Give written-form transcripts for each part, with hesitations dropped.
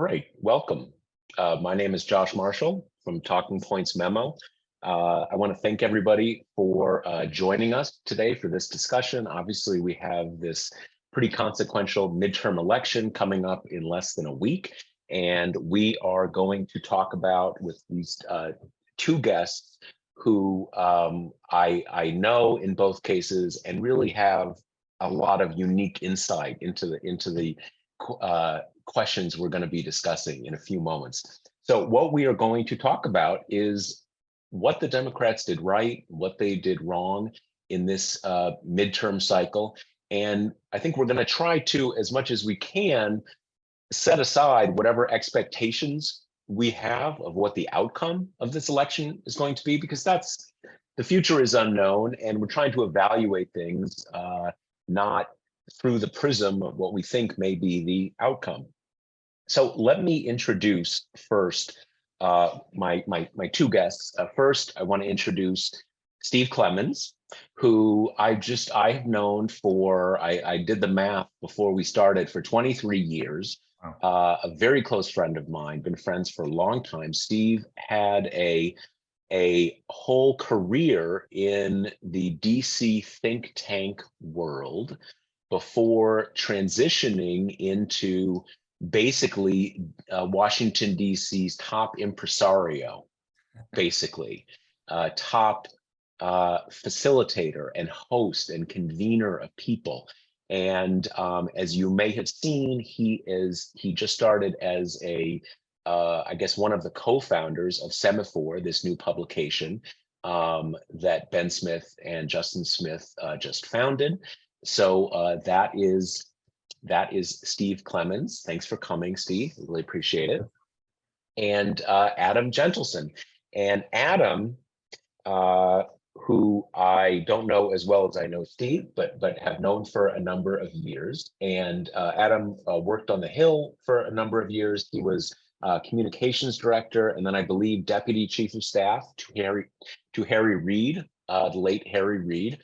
Right, welcome. My name is Josh Marshall from Talking Points Memo. I want to thank everybody for joining us today for this discussion. Obviously, we have this pretty consequential midterm election coming up in less than a week, and we are going to talk about with these two guests who I know in both cases and really have a lot of unique insight into the questions we're going to be discussing in a few moments. So what we are going to talk about is what the Democrats did right, what they did wrong in this midterm cycle. And I think we're going to try to, as much as we can, set aside whatever expectations we have of what the outcome of this election is going to be, because the future is unknown, and we're trying to evaluate things not through the prism of what we think may be the outcome. So let me introduce first my two guests. First, I want to introduce Steve Clemons, who I've known for, I did the math before we started, for 23 years. Wow. A very close friend of mine, been friends for a long time. Steve had a whole career in the DC think tank world before transitioning into basically Washington, D.C.'s top impresario, basically top facilitator and host and convener of people. And as you may have seen, he just started as I guess one of the co-founders of Semafor, this new publication that Ben Smith and Justin Smith just founded. So that is Steve Clemons. Thanks for coming, Steve. Really appreciate it. And Adam Jentleson. And Adam, who I don't know as well as I know Steve, but have known for a number of years. And Adam worked on the Hill for a number of years. He was communications director, and then I believe deputy chief of staff to Harry Reid, the late Harry Reid.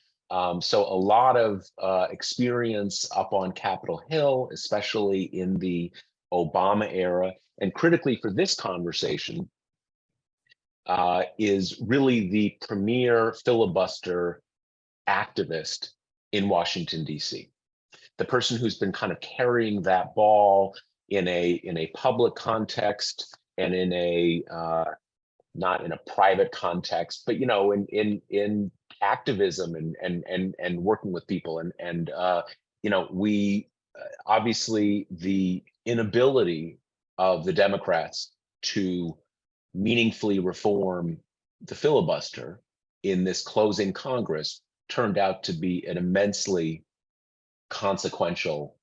So a lot of experience up on Capitol Hill, especially in the Obama era. And critically for this conversation, is really the premier filibuster activist in Washington, D.C. The person who's been kind of carrying that ball in a public context and in a not in a private context, but in activism and working with people and we obviously the inability of the Democrats to meaningfully reform the filibuster in this closing Congress turned out to be an immensely consequential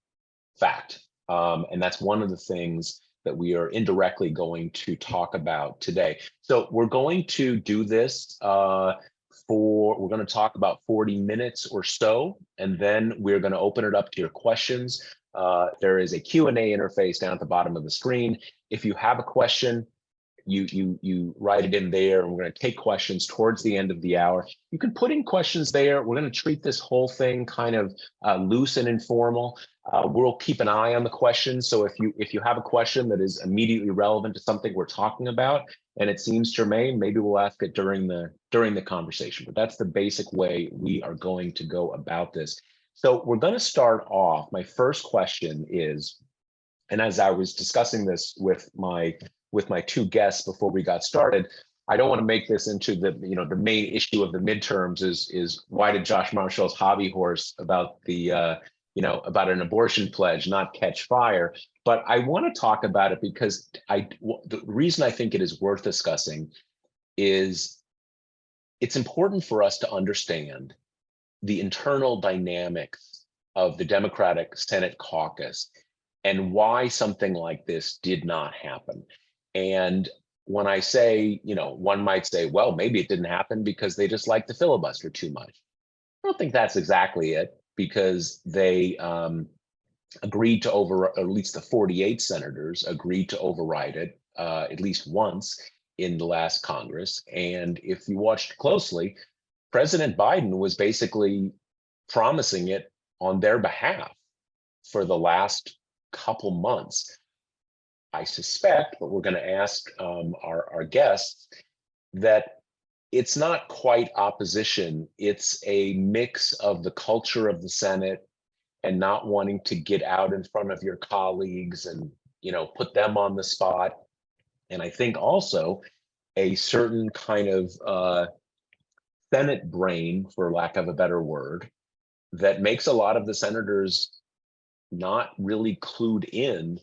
fact. And that's one of the things that we are indirectly going to talk about today. So we're going to do this we're going to talk about 40 minutes or so, and then we're going to open it up to your questions. There is a Q&A interface down at the bottom of the screen. If you have a question, you write it in there, and we're going to take questions towards the end of the hour. You can put in questions there. We're going to treat this whole thing kind of loose and informal. We'll keep an eye on the questions. So if you have a question that is immediately relevant to something we're talking about and it seems germane, maybe we'll ask it during the conversation. But that's the basic way we are going to go about this. So we're going to start off. My first question is, and as I was discussing this with my two guests before we got started, I don't want to make this into the main issue of the midterms is why did Josh Marshall's hobby horse about about an abortion pledge not catch fire? But I want to talk about it because the reason I think it is worth discussing is it's important for us to understand the internal dynamics of the Democratic Senate caucus and why something like this did not happen. And when I say, one might say, well, maybe it didn't happen because they just like the filibuster too much. I don't think that's exactly it, because they agreed to at least the 48 senators agreed to override it at least once in the last Congress. And if you watched closely, President Biden was basically promising it on their behalf for the last couple months. I suspect, but we're going to ask our guests, that it's not quite opposition. It's a mix of the culture of the Senate and not wanting to get out in front of your colleagues and, put them on the spot. And I think also a certain kind of Senate brain, for lack of a better word, that makes a lot of the senators not really clued in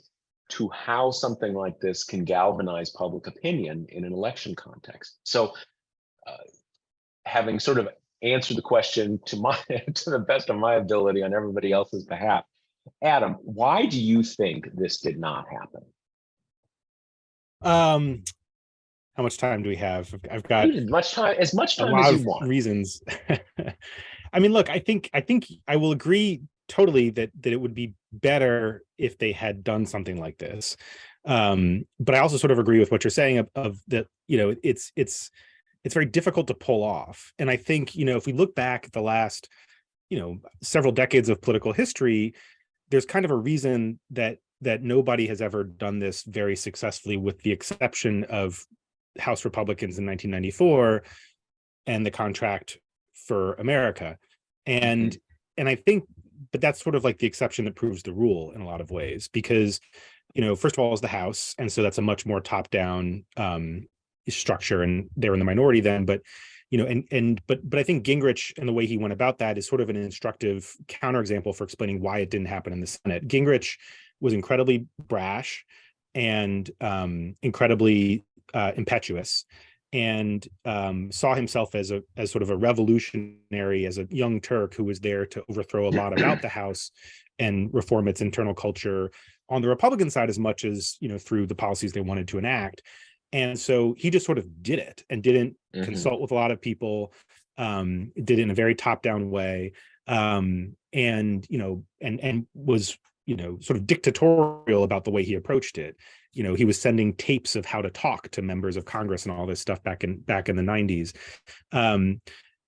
to how something like this can galvanize public opinion in an election context. So, having sort of answered the question to the best of my ability on everybody else's behalf, Adam, why do you think this did not happen? How much time do we have? I've got as much time a as lot you of want. reasons. I mean, look, I think I will agree totally that it would be better if they had done something like this. But I also sort of agree with what you're saying of that, it's very difficult to pull off. And I think, if we look back at the last, several decades of political history, there's kind of a reason that nobody has ever done this very successfully, with the exception of House Republicans in 1994 and the Contract for America. And I think, but that's sort of like the exception that proves the rule in a lot of ways, because, first of all, is the House. And so that's a much more top-down structure, and they're in the minority then. But, but I think Gingrich and the way he went about that is sort of an instructive counterexample for explaining why it didn't happen in the Senate. Gingrich was incredibly brash and incredibly impetuous, and saw himself as sort of a revolutionary, as a young Turk who was there to overthrow a lot about the House and reform its internal culture on the Republican side, as much as, through the policies they wanted to enact. And so he just sort of did it and didn't consult with a lot of people, did it in a very top-down way, and was, sort of dictatorial about the way he approached it. He was sending tapes of how to talk to members of Congress and all this stuff back in the 90s.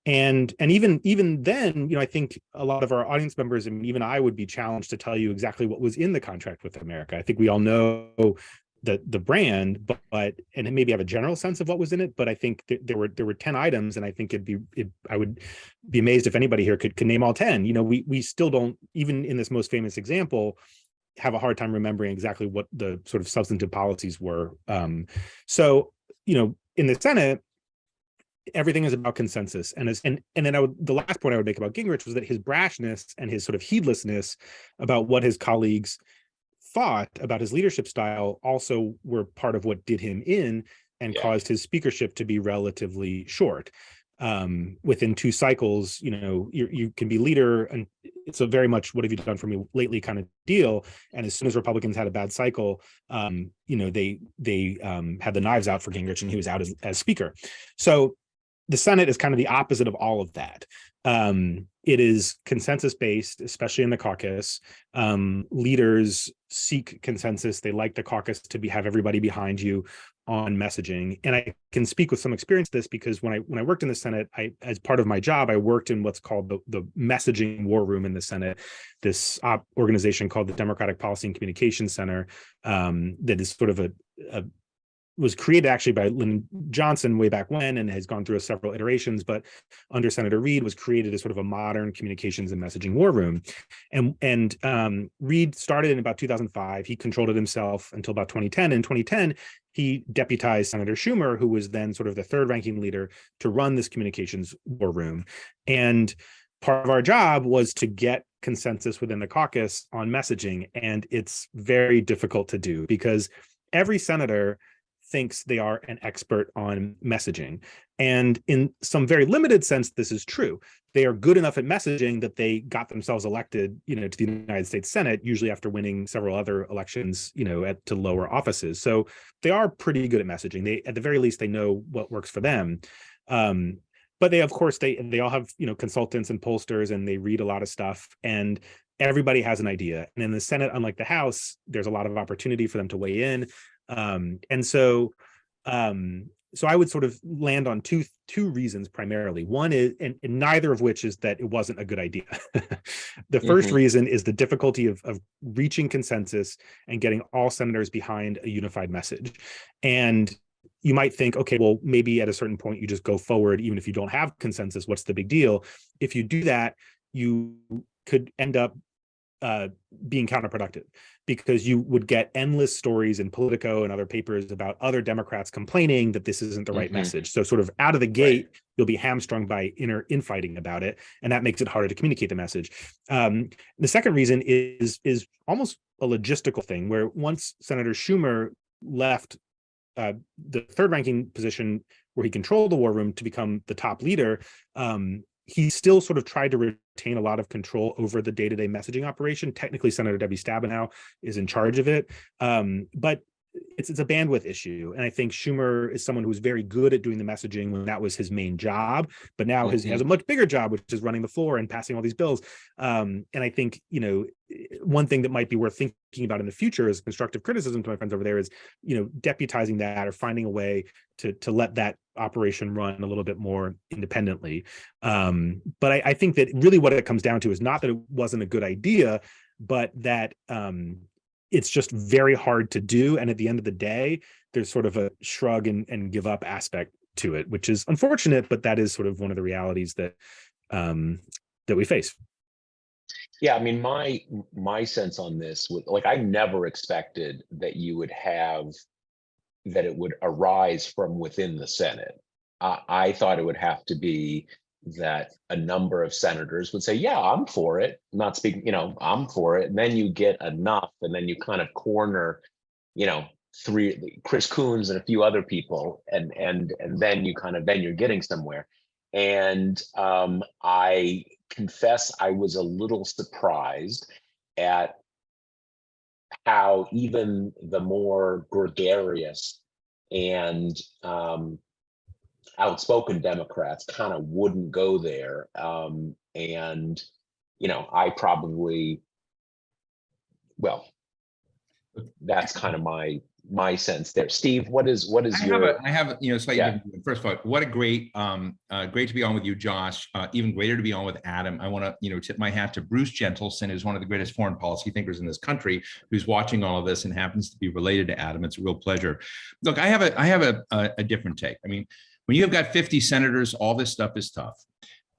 And even then, I think a lot of our audience members, and even I, would be challenged to tell you exactly what was in the Contract with America. I think we all know the brand, but and maybe have a general sense of what was in it. But I think there were 10 items, and I think I would be amazed if anybody here could name all 10. We still don't, even in this most famous example, have a hard time remembering exactly what the sort of substantive policies were. So, in the Senate, everything is about consensus. And then the last point I would make about Gingrich was that his brashness and his sort of heedlessness about what his colleagues thought about his leadership style also were part of what did him in and caused his speakership to be relatively short. Within 2 cycles, you can be leader, and it's a very much "what have you done for me lately" kind of deal. And as soon as Republicans had a bad cycle, they had the knives out for Gingrich, and he was out as speaker. So the Senate is kind of the opposite of all of that. It is consensus based, especially in the caucus. Leaders seek consensus. They like the caucus to have everybody behind you on messaging. And I can speak with some experience to this, because when I worked in the Senate, as part of my job, I worked in what's called the messaging war room in the Senate, this organization called the Democratic Policy and Communications Center, that is sort of was created actually by Lyndon Johnson way back when, and has gone through several iterations, but under Senator Reid was created as sort of a modern communications and messaging war room. And Reid started in about 2005. He controlled it himself until about 2010. In 2010, he deputized Senator Schumer, who was then sort of the third ranking leader, to run this communications war room. And part of our job was to get consensus within the caucus on messaging. And it's very difficult to do, because every senator thinks they are an expert on messaging. And in some very limited sense, this is true. They are good enough at messaging that they got themselves elected, to the United States Senate, usually after winning several other elections, to lower offices. So they are pretty good at messaging. They, at the very least, they know what works for them. But they, of course, they all have, consultants and pollsters, and they read a lot of stuff, and everybody has an idea. And in the Senate, unlike the House, there's a lot of opportunity for them to weigh in. And so I would sort of land on two reasons primarily. One is, and neither of which is that it wasn't a good idea. The first reason is the difficulty of reaching consensus and getting all senators behind a unified message. And you might think, okay, well, maybe at a certain point you just go forward, even if you don't have consensus, what's the big deal? If you do that, you could end up being counterproductive, because you would get endless stories in Politico and other papers about other Democrats complaining that this isn't the right message. So sort of out of the gate, you'll be hamstrung by inner infighting about it, and that makes it harder to communicate the message. The second reason is almost a logistical thing, where once Senator Schumer left the third ranking position where he controlled the war room to become the top leader, he still sort of tried to retain a lot of control over the day-to-day messaging operation. Technically, Senator Debbie Stabenow is in charge of it, but it's a bandwidth issue. And I think Schumer is someone who's very good at doing the messaging when that was his main job, but now he has a much bigger job, which is running the floor and passing all these bills. And I think, one thing that might be worth thinking about in the future is constructive criticism to my friends over there is, deputizing that or finding a way to let that operation run a little bit more independently. But I think that really what it comes down to is not that it wasn't a good idea, but that it's just very hard to do. And at the end of the day, there's sort of a shrug and give up aspect to it, which is unfortunate, but that is sort of one of the realities that that we face. Yeah, I mean, my sense on this was, like, I never expected that you would have that it would arise from within the Senate. I thought it would have to be that a number of senators would say, yeah, I'm for it. I'm not speaking, I'm for it. And then you get enough, and then you kind of corner, Chris Coons and a few other people, and then you're getting somewhere. And I confess I was a little surprised at how even the more gregarious and outspoken Democrats kind of wouldn't go there. And, I probably, well, that's kind of my sense there. Steve, what is I have slightly different. First of all, what a great to be on with you, Josh. Even greater to be on with Adam. I want to tip my hat to Bruce Jentleson, who's one of the greatest foreign policy thinkers in this country, who's watching all of this and happens to be related to Adam. It's a real pleasure. Look, I have a different take. I mean, when you've got 50 senators, all this stuff is tough.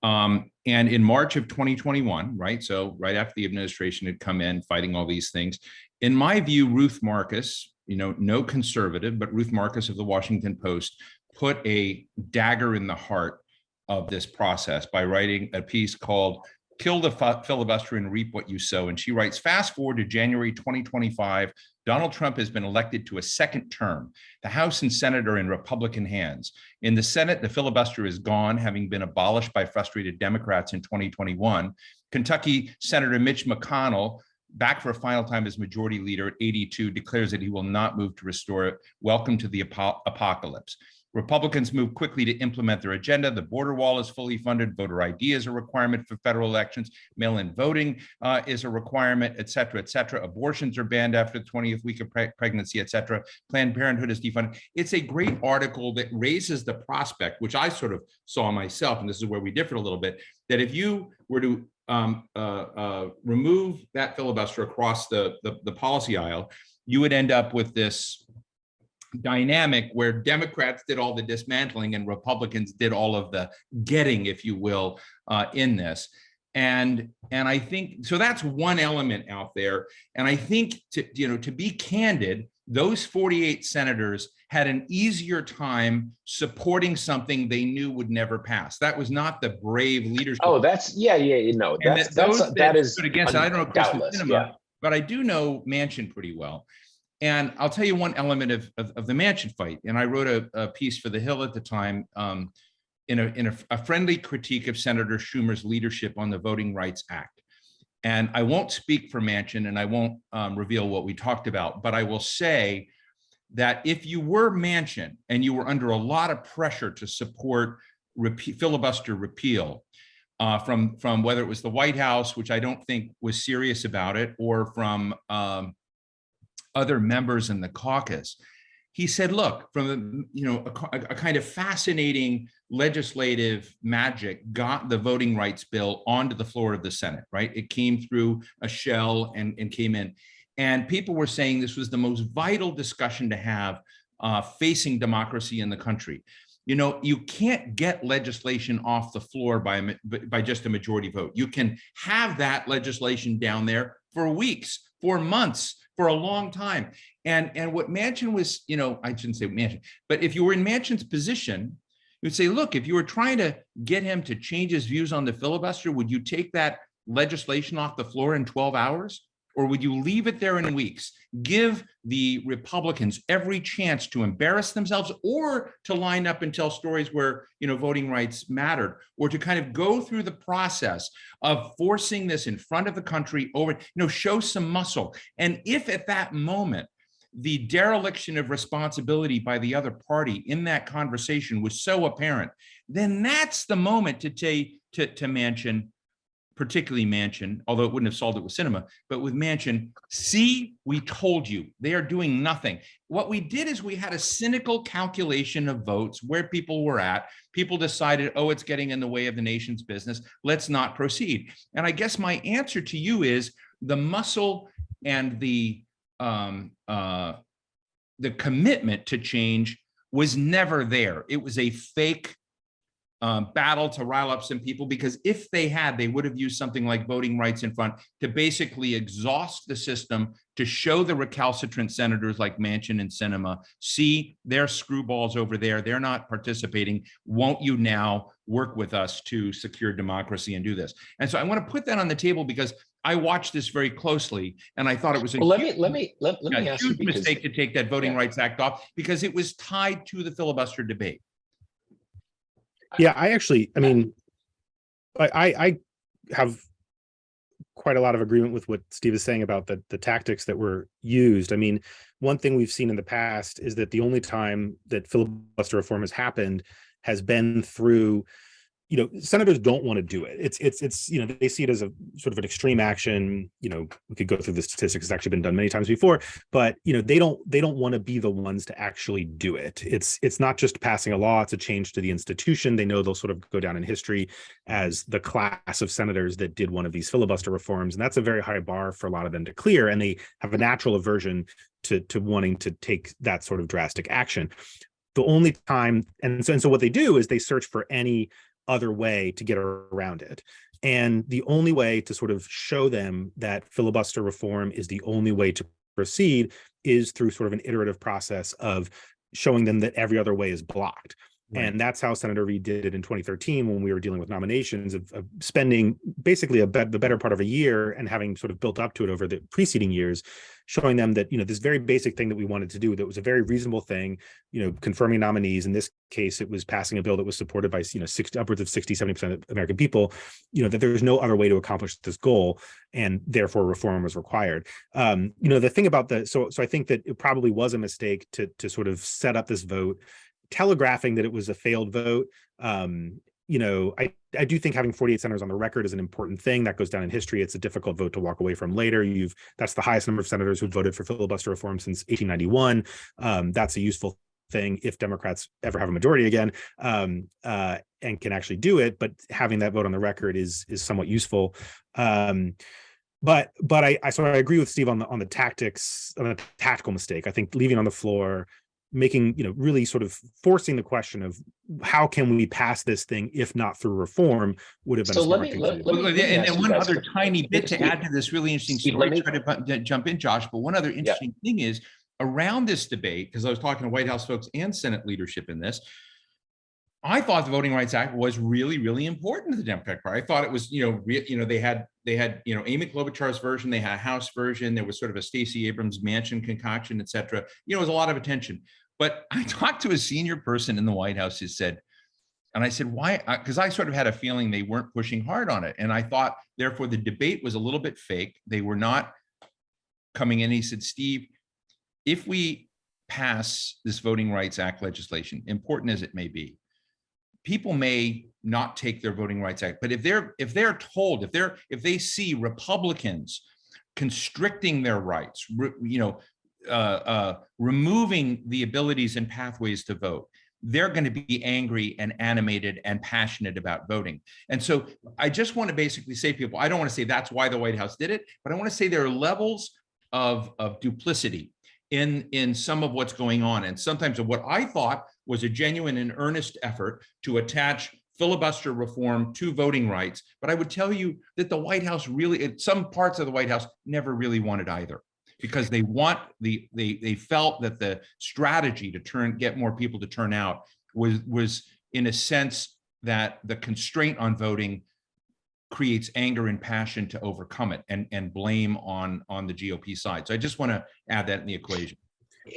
And in March of 2021, right? So right after the administration had come in fighting all these things, in my view, Ruth Marcus, no conservative, but Ruth Marcus of the Washington Post put a dagger in the heart of this process by writing a piece called "Kill the Filibuster and Reap What You Sow." And she writes, fast forward to January 2025, Donald Trump has been elected to a second term. The House and Senate are in Republican hands. In the Senate, the filibuster is gone, having been abolished by frustrated Democrats in 2021. Kentucky Senator Mitch McConnell, back for a final time as majority leader at 82, declares that he will not move to restore it. Welcome to the apocalypse. Republicans move quickly to implement their agenda. The border wall is fully funded. Voter ID is a requirement for federal elections. Mail-in voting is a requirement, et cetera, et cetera. Abortions are banned after the 20th week of pregnancy, et cetera. Planned Parenthood is defunded. It's a great article that raises the prospect, which I sort of saw myself, and this is where we differed a little bit, that if you were to remove that filibuster across the policy aisle, you would end up with this dynamic where Democrats did all the dismantling and Republicans did all of the getting, if you will, in this. And I think so. That's one element out there. And I think to be candid, those 48 senators had an easier time supporting something they knew would never pass. That was not the brave leadership. Oh, that's that is against. I don't know Chris doubtless, but I do know Manchin pretty well. And I'll tell you one element of the Manchin fight. And I wrote a piece for The Hill at the time in a friendly critique of Senator Schumer's leadership on the Voting Rights Act. And I won't speak for Manchin, and I won't reveal what we talked about, but I will say that if you were Manchin and you were under a lot of pressure to support filibuster repeal from whether it was the White House, which I don't think was serious about it, or from other members in the caucus, he said, look, from a kind of fascinating legislative magic got the voting rights bill onto the floor of the Senate, right? It came through a shell and came in. And people were saying this was the most vital discussion to have facing democracy in the country. You can't get legislation off the floor by just a majority vote. You can have that legislation down there for weeks, for months, for a long time. And what Manchin was, I shouldn't say Manchin, but if you were in Manchin's position, you would say, look, if you were trying to get him to change his views on the filibuster, would you take that legislation off the floor in 12 hours? Or would you leave it there in weeks? Give the Republicans every chance to embarrass themselves, or to line up and tell stories where, voting rights mattered, or to kind of go through the process of forcing this in front of the country over, show some muscle. And if at that moment, the dereliction of responsibility by the other party in that conversation was so apparent, then that's the moment to Manchin, particularly Manchin, although it wouldn't have solved it with Sinema, but with Manchin, see, we told you, they are doing nothing. What we did is we had a cynical calculation of votes where people were at. People decided, oh, it's getting in the way of the nation's business. Let's not proceed. And I guess my answer to you is the muscle and the commitment to change was never there. It was a fake battle to rile up some people, because if they had, they would have used something like voting rights in front to basically exhaust the system, to show the recalcitrant senators like Manchin and Sinema, see, they're screwballs over there, they're not participating. Won't you now work with us to secure democracy and do this? And so I want to put that on the table, because I watched this very closely, and I thought it was a huge mistake to take that Voting Rights Act off, because it was tied to the filibuster debate. Yeah, I have quite a lot of agreement with what Steve is saying about the tactics that were used. I mean, one thing we've seen in the past is that the only time that filibuster reform has happened has been through, senators don't want to do it. It's they see it as a sort of an extreme action. We could go through the statistics. It's actually been done many times before, but they don't want to be the ones to actually do it. It's not just passing a law, it's a change to the institution. They know they'll sort of go down in history as the class of senators that did one of these filibuster reforms. And that's a very high bar for a lot of them to clear. And they have a natural aversion to wanting to take that sort of drastic action. The only time, and so what they do is they search for any other way to get around it. And the only way to sort of show them that filibuster reform is the only way to proceed is through sort of an iterative process of showing them that every other way is blocked. Right. And that's how Senator Reid did it in 2013 when we were dealing with nominations, of spending basically the better part of a year and having sort of built up to it over the preceding years, showing them that, this very basic thing that we wanted to do, that was a very reasonable thing, confirming nominees. In this case, it was passing a bill that was supported by, upwards of 60-70% of American people, that there's no other way to accomplish this goal, and therefore reform was required. The thing about so I think that it probably was a mistake to sort of set up this vote, telegraphing that it was a failed vote. I do think having 48 senators on the record is an important thing that goes down in history. It's a difficult vote to walk away from later. That's the highest number of senators who voted for filibuster reform since 1891. That's a useful thing if Democrats ever have a majority again, and can actually do it. But having that vote on the record is somewhat useful. But I agree with Steve on the tactics, on the tactical mistake. I think leaving on the floor, making, really sort of forcing the question of how can we pass this thing if not through reform would have been a smart thing to do. And one other tiny bit to add to this really interesting story, try to jump in, Josh, but one other interesting thing is around this debate, because I was talking to White House folks and Senate leadership in this, I thought the Voting Rights Act was really, really important to the Democratic Party. I thought it was, they had Amy Klobuchar's version, they had a House version, there was sort of a Stacey Abrams Manchin concoction, et cetera. It was a lot of attention. But I talked to a senior person in the White House who said, and I said, why? Because I sort of had a feeling they weren't pushing hard on it. And I thought, therefore, the debate was a little bit fake. They were not coming in. He said, Steve, if we pass this Voting Rights Act legislation, important as it may be, people may not take their Voting Rights Act. But if they're told, if they see Republicans constricting their rights, removing the abilities and pathways to vote, they're going to be angry and animated and passionate about voting. And so I just want to basically say to people, I don't want to say that's why the White House did it, but I want to say there are levels of duplicity in some of what's going on. And sometimes of what I thought was a genuine and earnest effort to attach filibuster reform to voting rights. But I would tell you that the White House really, some parts of the White House never really wanted either, because they felt that the strategy to get more people to turn out was in a sense that the constraint on voting creates anger and passion to overcome it, and blame on the GOP side. So I just want to add that in the equation.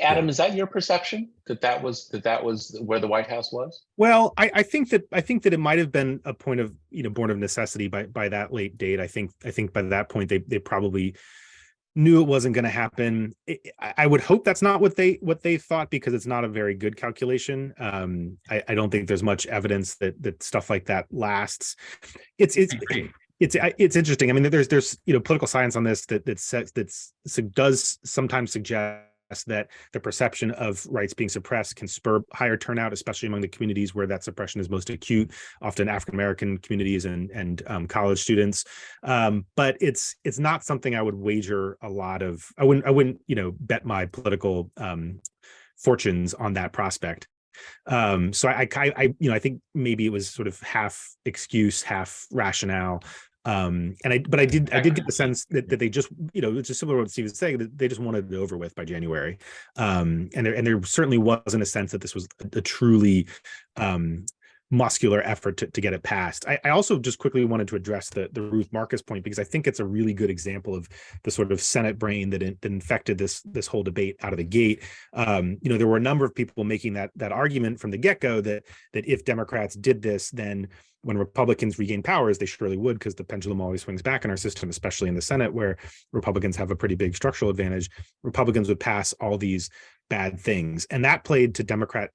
Adam, is that your perception that was where the White House was? Well, I think that it might have been a point of, born of necessity by that late date. I think by that point they probably knew it wasn't going to happen. I would hope that's not what they thought, because it's not a very good calculation. I don't think there's much evidence that stuff like that lasts. It's interesting. I mean, there's political science on this that does sometimes suggest that the perception of rights being suppressed can spur higher turnout, especially among the communities where that suppression is most acute, often African-American communities and college students. But it's not something I would wager a lot of. I wouldn't bet my political fortunes on that prospect. So I think maybe it was sort of half excuse, half rationale. But I did get the sense that they just, it's just similar to what Steve was saying, that they just wanted it over with by January. And there certainly wasn't a sense that this was a truly muscular effort to get it passed. I also just quickly wanted to address the Ruth Marcus point, because I think it's a really good example of the sort of Senate brain that infected this whole debate out of the gate. There were a number of people making that argument from the get-go that if Democrats did this, then when Republicans regain power, as they surely would, because the pendulum always swings back in our system, especially in the Senate, where Republicans have a pretty big structural advantage, Republicans would pass all these bad things. And that played to Democratic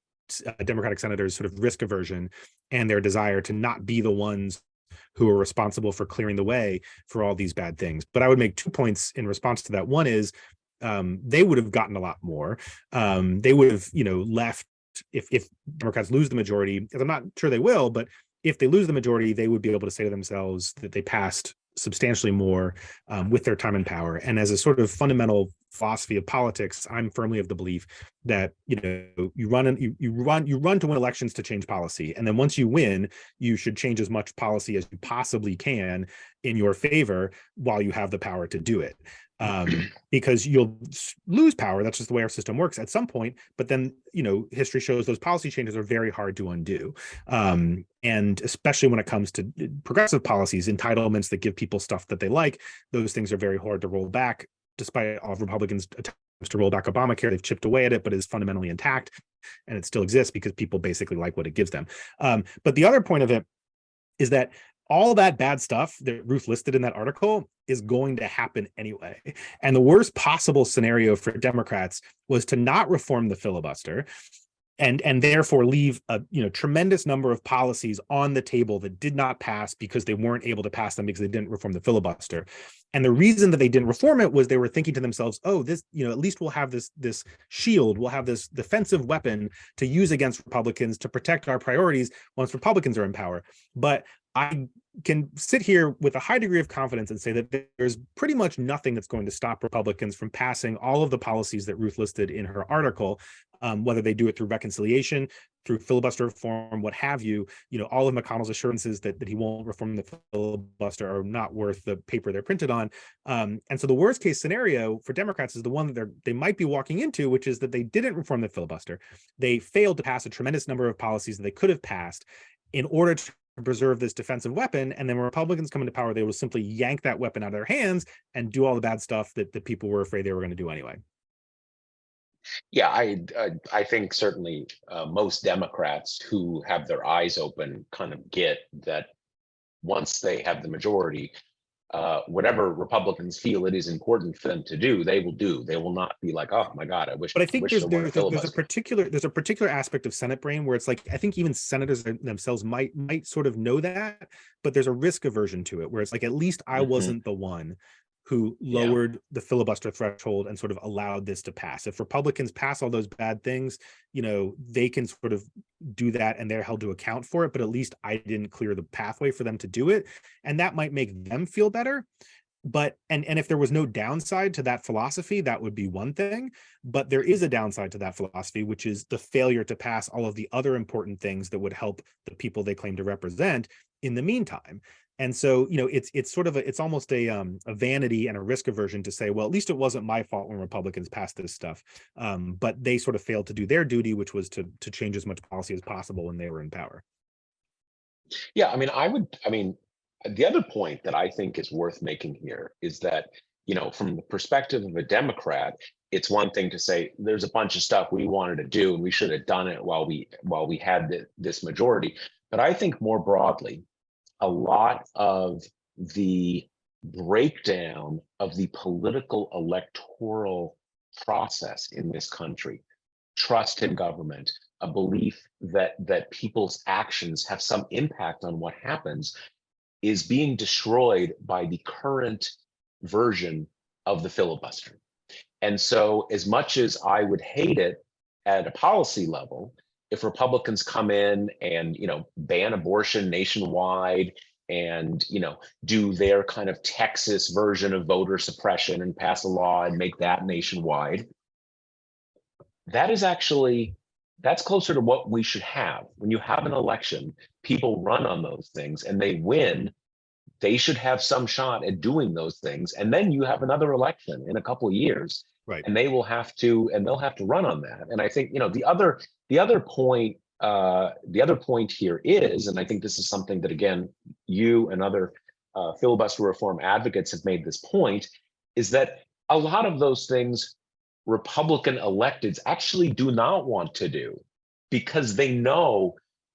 senators' sort of risk aversion and their desire to not be the ones who are responsible for clearing the way for all these bad things. But I would make 2 points in response to that. One is they would have gotten a lot more. They would have, left if Democrats lose the majority, as I'm not sure they will, but if they lose the majority, they would be able to say to themselves that they passed substantially more with their time in power. And as a sort of fundamental philosophy of politics, I'm firmly of the belief that you run to win elections to change policy, and then once you win, you should change as much policy as you possibly can in your favor while you have the power to do it. Because you'll lose power. That's just the way our system works at some point. But then, history shows those policy changes are very hard to undo. And especially when it comes to progressive policies, entitlements that give people stuff that they like, those things are very hard to roll back. Despite all of Republicans' attempts to roll back Obamacare, they've chipped away at it, but it is fundamentally intact, and it still exists because people basically like what it gives them. But the other point of it is that all that bad stuff that Ruth listed in that article is going to happen anyway. And the worst possible scenario for Democrats was to not reform the filibuster and therefore leave a tremendous number of policies on the table that did not pass because they weren't able to pass them because they didn't reform the filibuster. And the reason that they didn't reform it was they were thinking to themselves, oh, this, at least we'll have this shield, we'll have this defensive weapon to use against Republicans to protect our priorities once Republicans are in power. But I can sit here with a high degree of confidence and say that there's pretty much nothing that's going to stop Republicans from passing all of the policies that Ruth listed in her article, whether they do it through reconciliation, through filibuster reform, what have you. All of McConnell's assurances that he won't reform the filibuster are not worth the paper they're printed on. And so the worst case scenario for Democrats is the one that they might be walking into, which is that they didn't reform the filibuster. They failed to pass a tremendous number of policies that they could have passed in order to preserve this defensive weapon, and then when Republicans come into power, they will simply yank that weapon out of their hands and do all the bad stuff that the people were afraid they were going to do anyway. Yeah, I think certainly most Democrats who have their eyes open kind of get that once they have the majority, whatever Republicans feel it is important for them to do, they will do. They will not be like, oh my God, I wish. But I think there's a filibuster. particular aspect of Senate brain where it's like, I think even senators themselves might sort of know that, but there's a risk aversion to it where it's like, at least I wasn't the one who lowered the filibuster threshold and sort of allowed this to pass. If Republicans pass all those bad things, they can sort of do that and they're held to account for it, but at least I didn't clear the pathway for them to do it. And that might make them feel better. But and if there was no downside to that philosophy, that would be one thing. But there is a downside to that philosophy, which is the failure to pass all of the other important things that would help the people they claim to represent in the meantime. And so, it's sort of it's almost a vanity and a risk aversion to say, well, at least it wasn't my fault when Republicans passed this stuff. But they sort of failed to do their duty, which was to change as much policy as possible when they were in power. Yeah, the other point that I think is worth making here is that, from the perspective of a Democrat, it's one thing to say there's a bunch of stuff we wanted to do and we should have done it while we had this majority. But I think more broadly, a lot of the breakdown of the political electoral process in this country, trust in government, a belief that people's actions have some impact on what happens, is being destroyed by the current version of the filibuster. And so as much as I would hate it at a policy level, if Republicans come in and, ban abortion nationwide and, do their kind of Texas version of voter suppression and pass a law and make that nationwide, that's closer to what we should have. When you have an election, people run on those things and they win, they should have some shot at doing those things. And then you have another election in a couple of years, right? And they'll have to run on that. And I think, the other point here is, and I think this is something that, again, you and other filibuster reform advocates have made this point, is that a lot of those things Republican electeds actually do not want to do because they know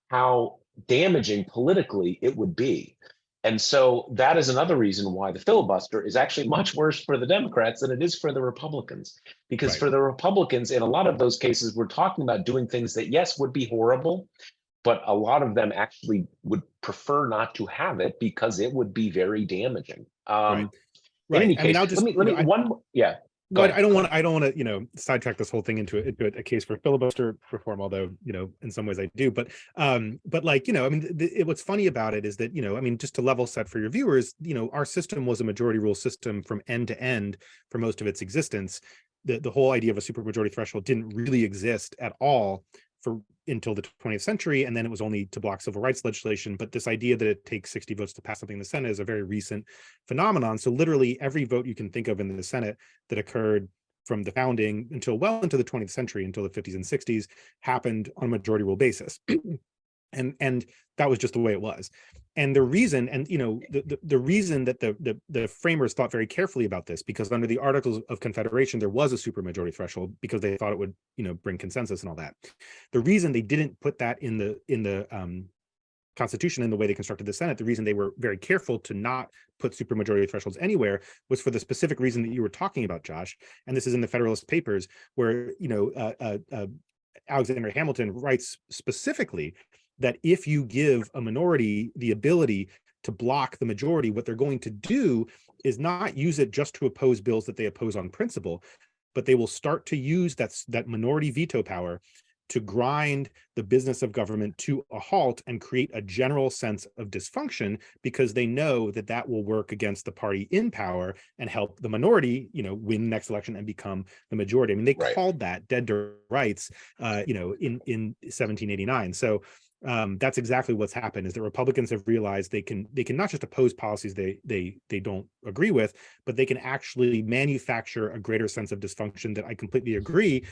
how damaging politically it would be. And so that is another reason why the filibuster is actually much worse for the Democrats than it is for the Republicans. Because for the Republicans, in a lot of those cases, we're talking about doing things that, yes, would be horrible, but a lot of them actually would prefer not to have it because it would be very damaging. Right. In any case, I'll just, But I don't want to, sidetrack this whole thing into a case for filibuster reform, although, in some ways I do. But what's funny about it is that, just to level set for your viewers, our system was a majority rule system from end to end for most of its existence. The whole idea of a supermajority threshold didn't really exist at all until the 20th century, and then it was only to block civil rights legislation. But this idea that it takes 60 votes to pass something in the Senate is a very recent phenomenon. So literally every vote you can think of in the Senate that occurred from the founding until well into the 20th century, until the 50s and 60s, happened on a majority rule basis. And that was just the way it was. And the reason, the reason that the framers thought very carefully about this, because under the Articles of Confederation, there was a supermajority threshold because they thought it would, bring consensus and all that. The reason they didn't put that in the Constitution in the way they constructed the Senate, the reason they were very careful to not put supermajority thresholds anywhere was for the specific reason that you were talking about, Josh. And this is in the Federalist Papers, where Alexander Hamilton writes specifically that if you give a minority the ability to block the majority, what they're going to do is not use it just to oppose bills that they oppose on principle, but they will start to use that minority veto power to grind the business of government to a halt and create a general sense of dysfunction, because they know that that will work against the party in power and help the minority, win the next election and become the majority. I mean, they called that dead to rights, in 1789. So that's exactly what's happened, is that Republicans have realized they can not just oppose policies they don't agree with, but they can actually manufacture a greater sense of dysfunction that, I completely agree,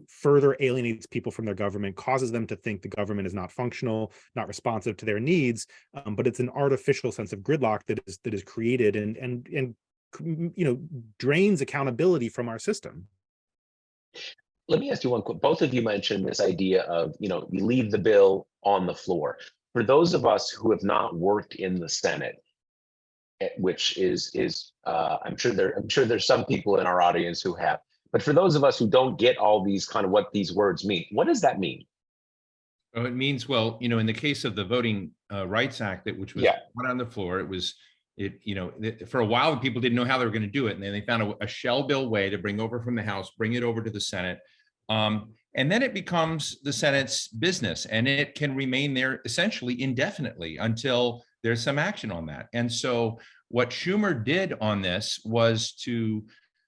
further alienates people from their government, causes them to think the government is not functional, not responsive to their needs. But it's an artificial sense of gridlock that is created and drains accountability from our system. Let me ask you one quick. Both of you mentioned this idea of, you leave the bill on the floor. For those of us who have not worked in the Senate, which is I'm sure there's some people in our audience who have, but for those of us who don't get all these kind of what these words mean, what does that mean? It means, well, in the case of the Voting Rights Act, which was put on the floor, it was For a while, people didn't know how they were going to do it. And then they found a shell bill way to bring over from the House, bring it over to the Senate. And then it becomes the Senate's business, and it can remain there essentially indefinitely until there's some action on that. And so what Schumer did on this was to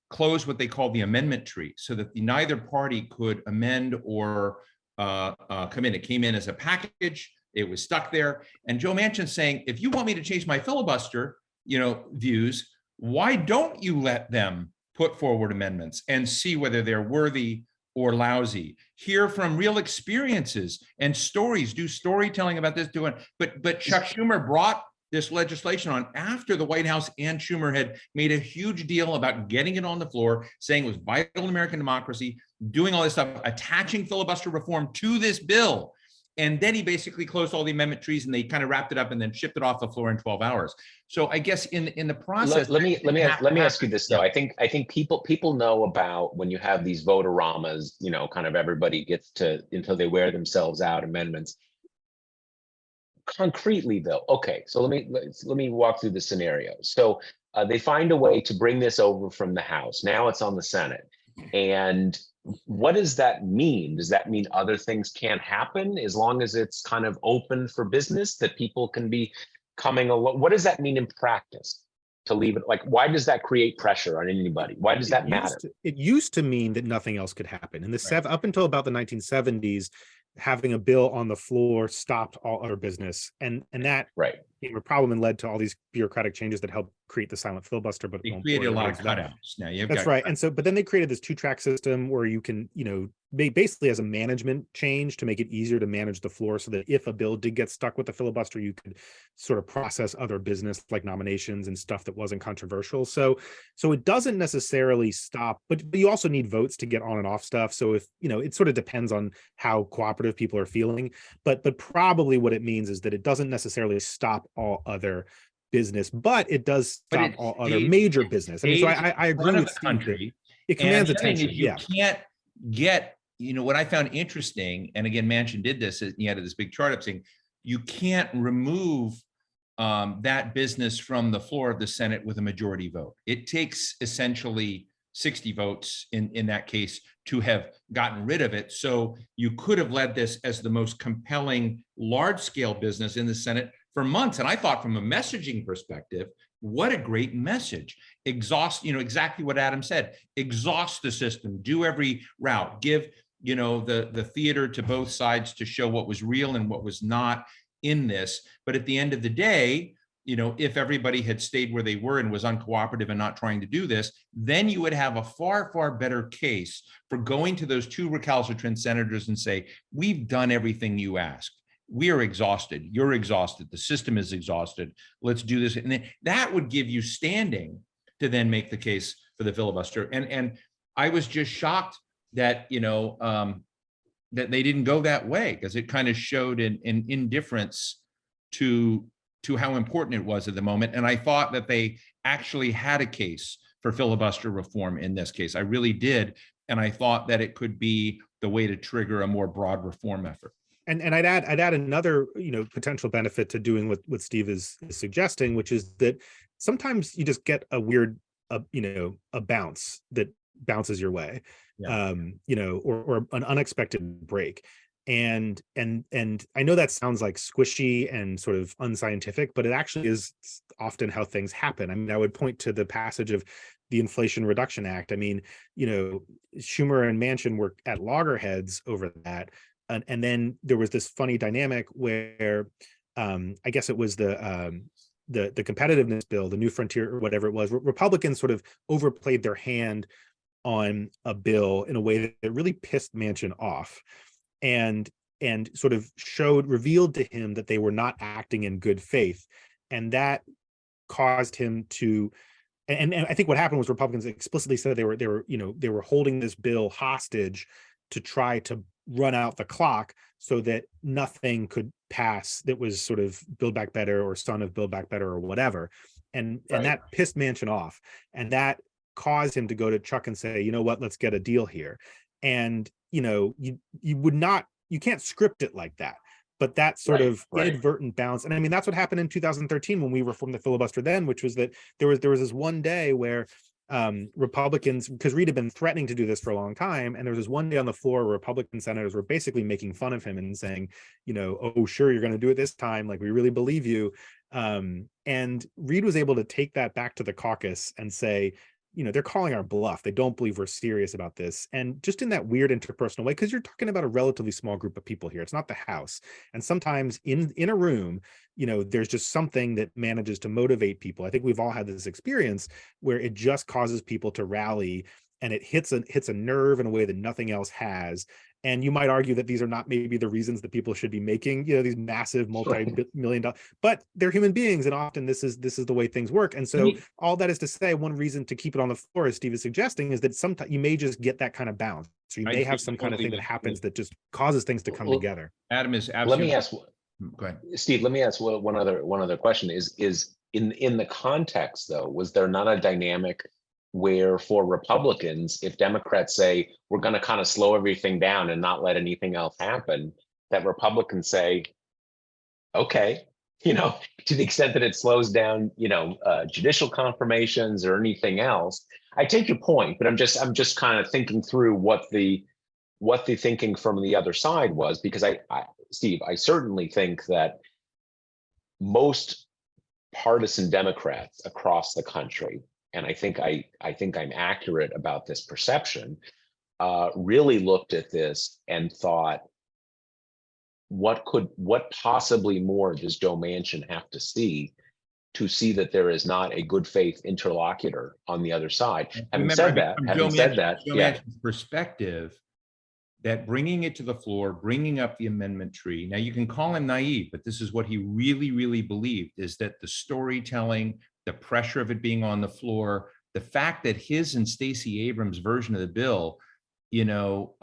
close what they call the amendment tree, so that neither party could amend or come in. It came in as a package. It was stuck there. And Joe Manchin's saying, if you want me to change my filibuster, views, why don't you let them put forward amendments and see whether they're worthy or lousy? Hear from real experiences and stories, do storytelling about this, but Chuck Schumer brought this legislation on after the White House and Schumer had made a huge deal about getting it on the floor, saying it was vital in American democracy, doing all this stuff, attaching filibuster reform to this bill. And then he basically closed all the amendment trees, and they kind of wrapped it up and then shipped it off the floor in 12 hours. So I guess in the process, let me ask you this though. I think people know about when you have these vote-a-ramas, kind of everybody gets to until they wear themselves out amendments. Concretely though, okay, so let me walk through the scenario. So they find a way to bring this over from the House. Now it's on the Senate, and what does that mean? Does that mean other things can't happen as long as it's kind of open for business, that people can be coming along? What does that mean in practice? To leave it, like, why does that create pressure on anybody? Why does that matter? It used to mean that nothing else could happen. In the up until about the 1970s, having a bill on the floor stopped all other business, and that became a problem and led to all these bureaucratic changes that helped create the silent filibuster. But they created a lot of cutouts. Now that's right. And so, but then they created this 2-track system where you can, basically as a management change to make it easier to manage the floor, so that if a bill did get stuck with the filibuster, you could sort of process other business like nominations and stuff that wasn't controversial. So it doesn't necessarily stop, but you also need votes to get on and off stuff. So if, it sort of depends on how cooperative people are feeling, but probably what it means is that it doesn't necessarily stop all other business, but it does stop all other major business. I mean, so I agree with Steve country. It commands attention. You can't get, what I found interesting, and again, Manchin did this, he had this big chart up saying, you can't remove that business from the floor of the Senate with a majority vote. It takes essentially 60 votes in that case to have gotten rid of it. So you could have led this as the most compelling large-scale business in the Senate for months. And I thought, from a messaging perspective, what a great message. Exhaust, exactly what Adam said, exhaust the system, do every route, give, the theater to both sides to show what was real and what was not in this. But at the end of the day, if everybody had stayed where they were and was uncooperative and not trying to do this, then you would have a far, far better case for going to those 2 recalcitrant senators and say, we've done everything you asked. We are exhausted. You're exhausted. The system is exhausted. Let's do this. And then that would give you standing to then make the case for the filibuster. And I was just shocked that, that they didn't go that way, because it kind of showed an indifference to how important it was at the moment. And I thought that they actually had a case for filibuster reform in this case. I really did. And I thought that it could be the way to trigger a more broad reform effort. And I'd add another, potential benefit to doing what Steve is suggesting, which is that sometimes you just get a weird, a bounce that bounces your way, or an unexpected break. And I know that sounds like squishy and sort of unscientific, but it actually is often how things happen. I mean, I would point to the passage of the Inflation Reduction Act. I mean, Schumer and Manchin were at loggerheads over that. And then there was this funny dynamic where I guess it was the competitiveness bill, the New Frontier or whatever it was. Republicans sort of overplayed their hand on a bill in a way that really pissed Manchin off, and sort of revealed to him that they were not acting in good faith, and that caused him to. And I think what happened was Republicans explicitly said they were holding this bill hostage to try to run out the clock so that nothing could pass that was sort of Build Back Better or son of Build Back Better or whatever. And that pissed Manchin off. And that caused him to go to Chuck and say, you know what, let's get a deal here. And, you can't script it like that. but that sort of right. inadvertent bounce. And I mean, that's what happened in 2013 when we reformed the filibuster then, which was that there was this one day where Republicans, because Reid had been threatening to do this for a long time, and there was this one day on the floor where Republican senators were basically making fun of him and saying, you know, oh, sure, you're going to do it this time, like we really believe you. And Reid was able to take that back to the caucus and say, you know, they're calling our bluff. They don't believe we're serious about this. And just in that weird interpersonal way, because you're talking about a relatively small group of people here. It's not the House. And sometimes in a room, you know, there's just something that manages to motivate people. I think we've all had this experience where it just causes people to rally, and it hits a nerve in a way that nothing else has. And you might argue that these are not maybe the reasons that people should be making, you know, these massive multi-million dollar, but they're human beings, and often this is the way things work. And so all that is to say, one reason to keep it on the floor, as Steve is suggesting, is that sometimes you may just get that kind of bounce. So you may have some kind of thing that happens that just causes things to come together. Adam is absolutely. Let me ask. Go ahead, Steve. Let me ask one other question. Is in the context though, was there not a dynamic where for Republicans, if Democrats say we're going to kind of slow everything down and not let anything else happen, that Republicans say, okay, you know, to the extent that it slows down, you know, judicial confirmations or anything else. I take your point, but I'm just kind of thinking through what the thinking from the other side was, because Steve, I certainly think that most partisan Democrats across the country, and I think I'm accurate about this perception, really looked at this and thought, what possibly more does Joe Manchin have to see that there is not a good faith interlocutor on the other side? Having said that, Joe Manchin's perspective, that bringing it to the floor, bringing up the amendment tree. Now you can call him naive, but this is what he really, really believed, is that the storytelling, the pressure of it being on the floor, the fact that his and Stacey Abrams' version of the bill, you know,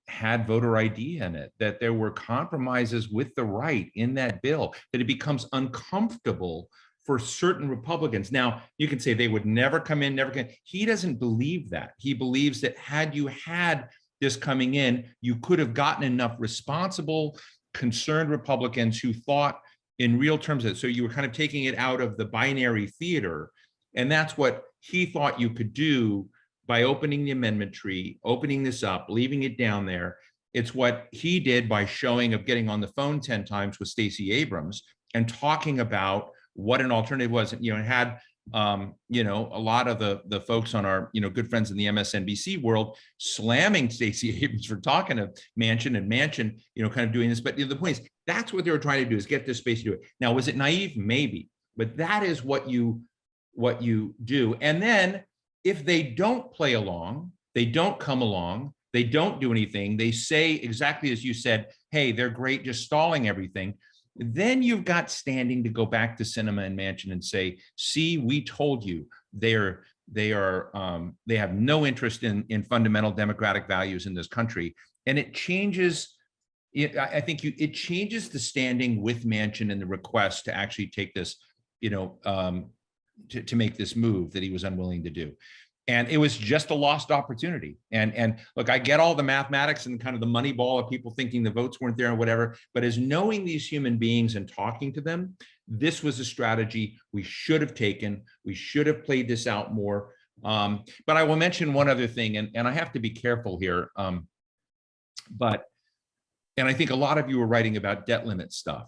had voter ID in it, that there were compromises with the right in that bill, that it becomes uncomfortable for certain Republicans. Now, you can say they would never come in, never come. He doesn't believe that. He believes that had you had this coming in, you could have gotten enough responsible, concerned Republicans who thought in real terms of it. So you were kind of taking it out of the binary theater. And that's what he thought you could do by opening the amendment tree, opening this up, leaving it down there. It's what he did by getting on the phone 10 times with Stacey Abrams and talking about what an alternative was. You know, it had you know, a lot of the folks on our, you know, good friends in the MSNBC world slamming Stacey Abrams for talking to Manchin, and Manchin, you know, kind of doing this. But the point is, that's what they were trying to do, is get this space to do it. Now, was it naive? Maybe, but that is what you do. And then if they don't play along, they don't come along, they don't do anything, they say exactly as you said, hey, they're great, just stalling everything. Then you've got standing to go back to Sinema and Manchin and say, see, we told you they have no interest in fundamental democratic values in this country. And it changes, I think it changes the standing with Manchin and the request to actually take this, you know, to make this move that he was unwilling to do. And it was just a lost opportunity. And look, I get all the mathematics and kind of the money ball of people thinking the votes weren't there or whatever, but as knowing these human beings and talking to them, this was a strategy we should have taken. We should have played this out more. But I will mention one other thing, and I have to be careful here. And I think a lot of you were writing about debt limit stuff.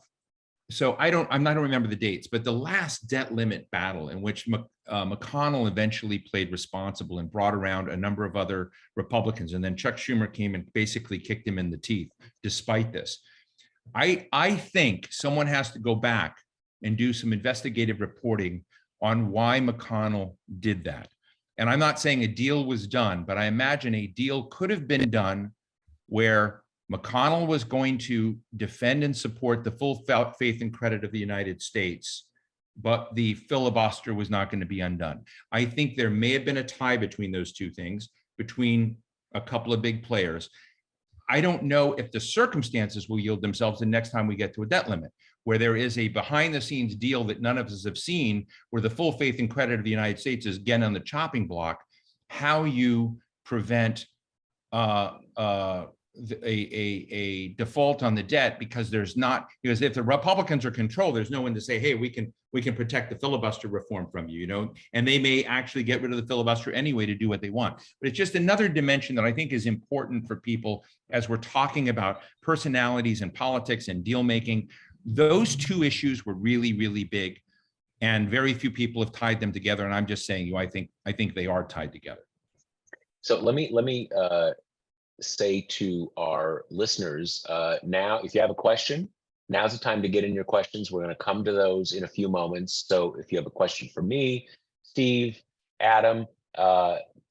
So I don't remember the dates, but the last debt limit battle in which McConnell eventually played responsible and brought around a number of other Republicans, and then Chuck Schumer came and basically kicked him in the teeth despite this. I think someone has to go back and do some investigative reporting on why McConnell did that. And I'm not saying a deal was done, but I imagine a deal could have been done where McConnell was going to defend and support the full faith and credit of the United States, but the filibuster was not going to be undone. I think there may have been a tie between those two things, between a couple of big players. I don't know if the circumstances will yield themselves the next time we get to a debt limit, where there is a behind the scenes deal that none of us have seen, where the full faith and credit of the United States is again on the chopping block, how you prevent a default on the debt because because if the Republicans are controlled, there's no one to say, hey, we can protect the filibuster reform from you, and they may actually get rid of the filibuster anyway to do what they want. But it's just another dimension that I think is important for people as we're talking about personalities and politics and deal making. Those two issues were really, really big, and very few people have tied them together. And I'm just saying, I think they are tied together. So let me say to our listeners, now, if you have a question, now's the time to get in your questions. We're going to come to those in a few moments. So if you have a question for me, Steve, Adam,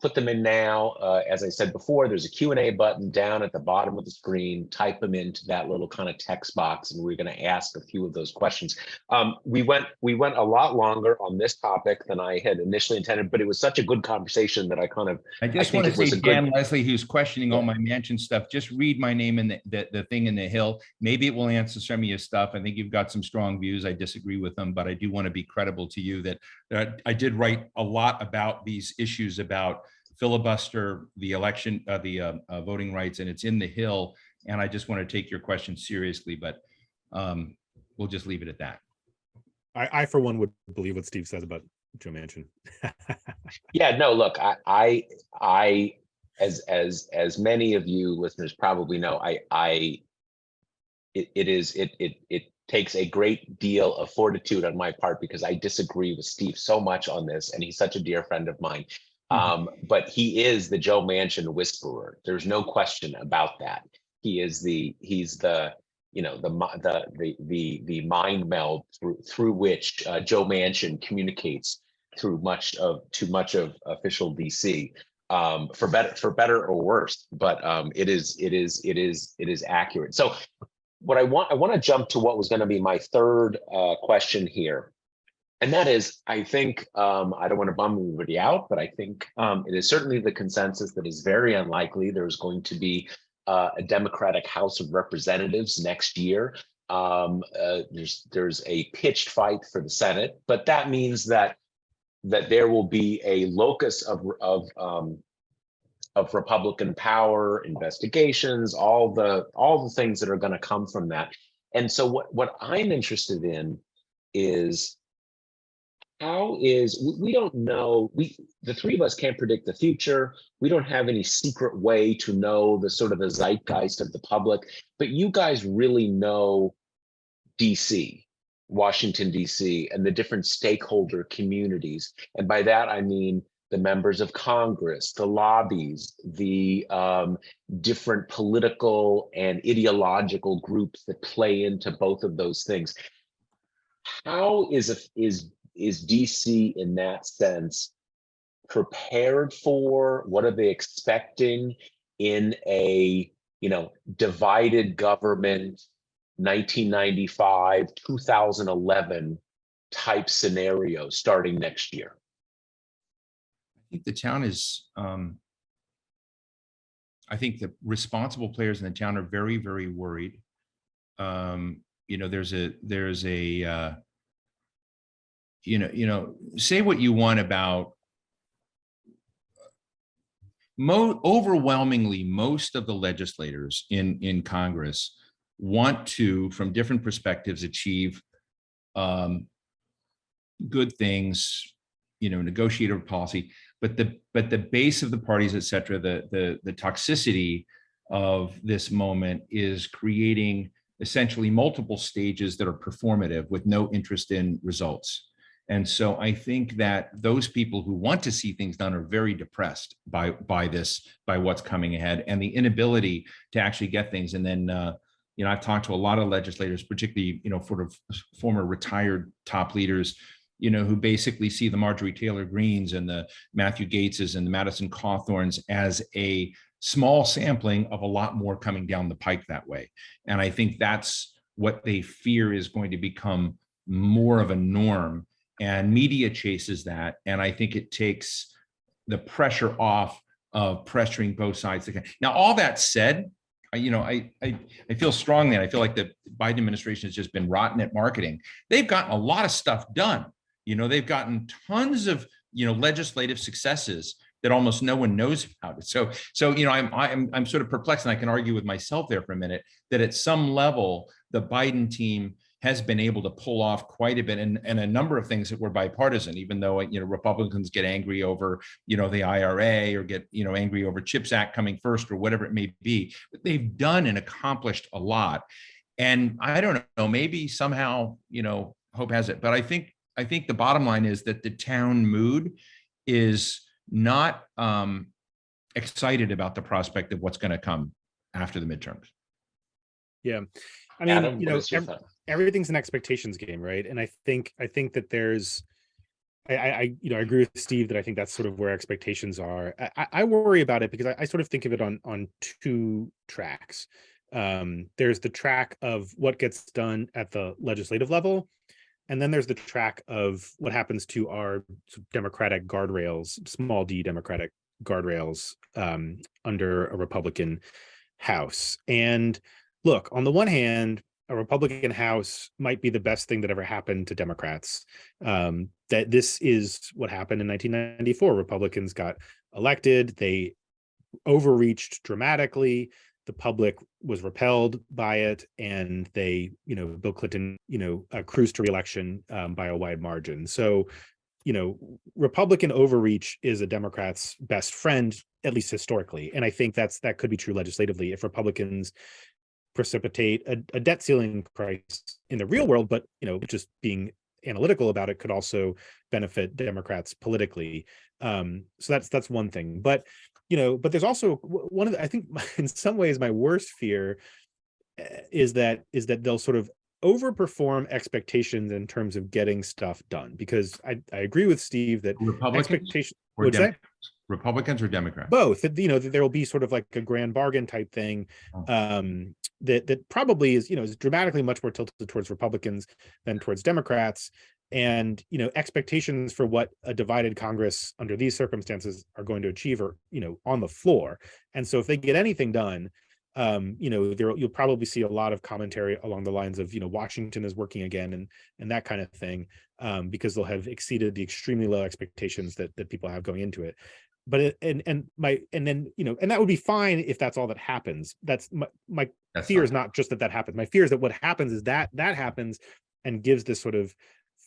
put them in now. As I said before, there's a Q&A button down at the bottom of the screen. Type them into that little kind of text box, and we're going to ask a few of those questions. We went a lot longer on this topic than I had initially intended, but it was such a good conversation that I want to say, Dan Leslie, who's questioning all my mansion stuff, just read my name in the thing in the Hill. Maybe it will answer some of your stuff. I think you've got some strong views. I disagree with them, but I do want to be credible to you that I did write a lot about these issues about filibuster, the election, the voting rights, and it's in the Hill. And I just want to take your question seriously, but we'll just leave it at that. I for one would believe what Steve says about Joe Manchin. Yeah, no, look, I as many of you listeners probably know, it takes a great deal of fortitude on my part because I disagree with Steve so much on this, and he's such a dear friend of mine. But he is the Joe Manchin whisperer. There's no question about that. He's the mind meld through which Joe Manchin communicates to much of official DC, for better or worse. But it is accurate. So what I want to jump to what was going to be my third question here. And that is, I think, I don't want to bum anybody out, but I think it is certainly the consensus that is very unlikely there's going to be a Democratic House of Representatives next year. There's a pitched fight for the Senate, but that means that there will be a locus of Republican power, investigations, all the things that are going to come from that. And so what I'm interested in is, we don't know, the three of us can't predict the future. We don't have any secret way to know the sort of the zeitgeist of the public, but you guys really know DC, Washington, DC, and the different stakeholder communities. And by that, I mean the members of Congress, the lobbies, the different political and ideological groups that play into both of those things. How is DC in that sense prepared for? What are they expecting in a divided government 1995 2011 type scenario starting next year? I think the town is I think the responsible players in the town are very, very worried. There's a say what you want about overwhelmingly most of the legislators in Congress want to, from different perspectives, achieve good things, negotiate a policy, but the base of the parties, et cetera, the toxicity of this moment is creating essentially multiple stages that are performative with no interest in results. And so I think that those people who want to see things done are very depressed by what's coming ahead and the inability to actually get things. And then, I've talked to a lot of legislators, particularly, sort of former retired top leaders, who basically see the Marjorie Taylor Greens and the Matthew Gateses and the Madison Cawthorns as a small sampling of a lot more coming down the pike that way. And I think that's what they fear is going to become more of a norm. And media chases that, and I think it takes the pressure off of pressuring both sides. Now, all that said, I feel strongly, and I feel like the Biden administration has just been rotten at marketing. They've gotten a lot of stuff done. They've gotten tons of legislative successes that almost no one knows about it. So I'm sort of perplexed, and I can argue with myself there for a minute that at some level the Biden team has been able to pull off quite a bit, and a number of things that were bipartisan, even though Republicans get angry over the IRA, or get angry over CHIPS Act coming first, or whatever it may be. But they've done and accomplished a lot. And I don't know, maybe somehow hope has it, but I think the bottom line is that the town mood is not excited about the prospect of what's going to come after the midterms. Yeah, I mean, Adam, everything's an expectations game, right? And I think that there's, I agree with Steve that I think that's sort of where expectations are. I worry about it because I sort of think of it on two tracks. There's the track of what gets done at the legislative level, and then there's the track of what happens to our democratic guardrails, small d democratic guardrails, under a Republican House. And look, on the one hand, a Republican House might be the best thing that ever happened to Democrats. That this is what happened in 1994. Republicans got elected, they overreached dramatically, the public was repelled by it, and they, Bill Clinton, cruised to re-election by a wide margin. So, Republican overreach is a Democrat's best friend, at least historically. And I think that could be true legislatively if Republicans precipitate a debt ceiling crisis in the real world, but just being analytical about it could also benefit Democrats politically. So that's one thing. But there's also one of the, I think in some ways my worst fear is that they'll sort of overperform expectations in terms of getting stuff done, because I agree with Steve that Republicans or Democrats? Both. That there will be sort of like a grand bargain type thing, that probably is dramatically much more tilted towards Republicans than towards Democrats. And expectations for what a divided Congress under these circumstances are going to achieve are on the floor. And so if they get anything done, you'll probably see a lot of commentary along the lines of Washington is working again, and that kind of thing, because they'll have exceeded the extremely low expectations that people have going into it. But and that would be fine if that's all that happens. That's my fear is not just that happens. My fear is that what happens is that happens and gives this sort of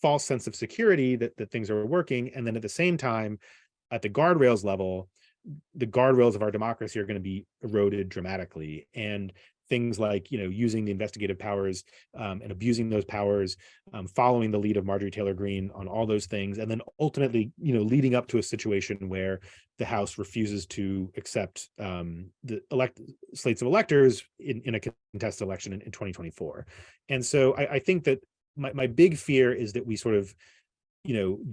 false sense of security that things are working, and then at the same time, at the guardrails level, the guardrails of our democracy are going to be eroded dramatically. And things like using the investigative powers and abusing those powers, following the lead of Marjorie Taylor Greene on all those things, and then ultimately leading up to a situation where the House refuses to accept the slates of electors in a contested election in 2024. And so I think that my big fear is that we sort of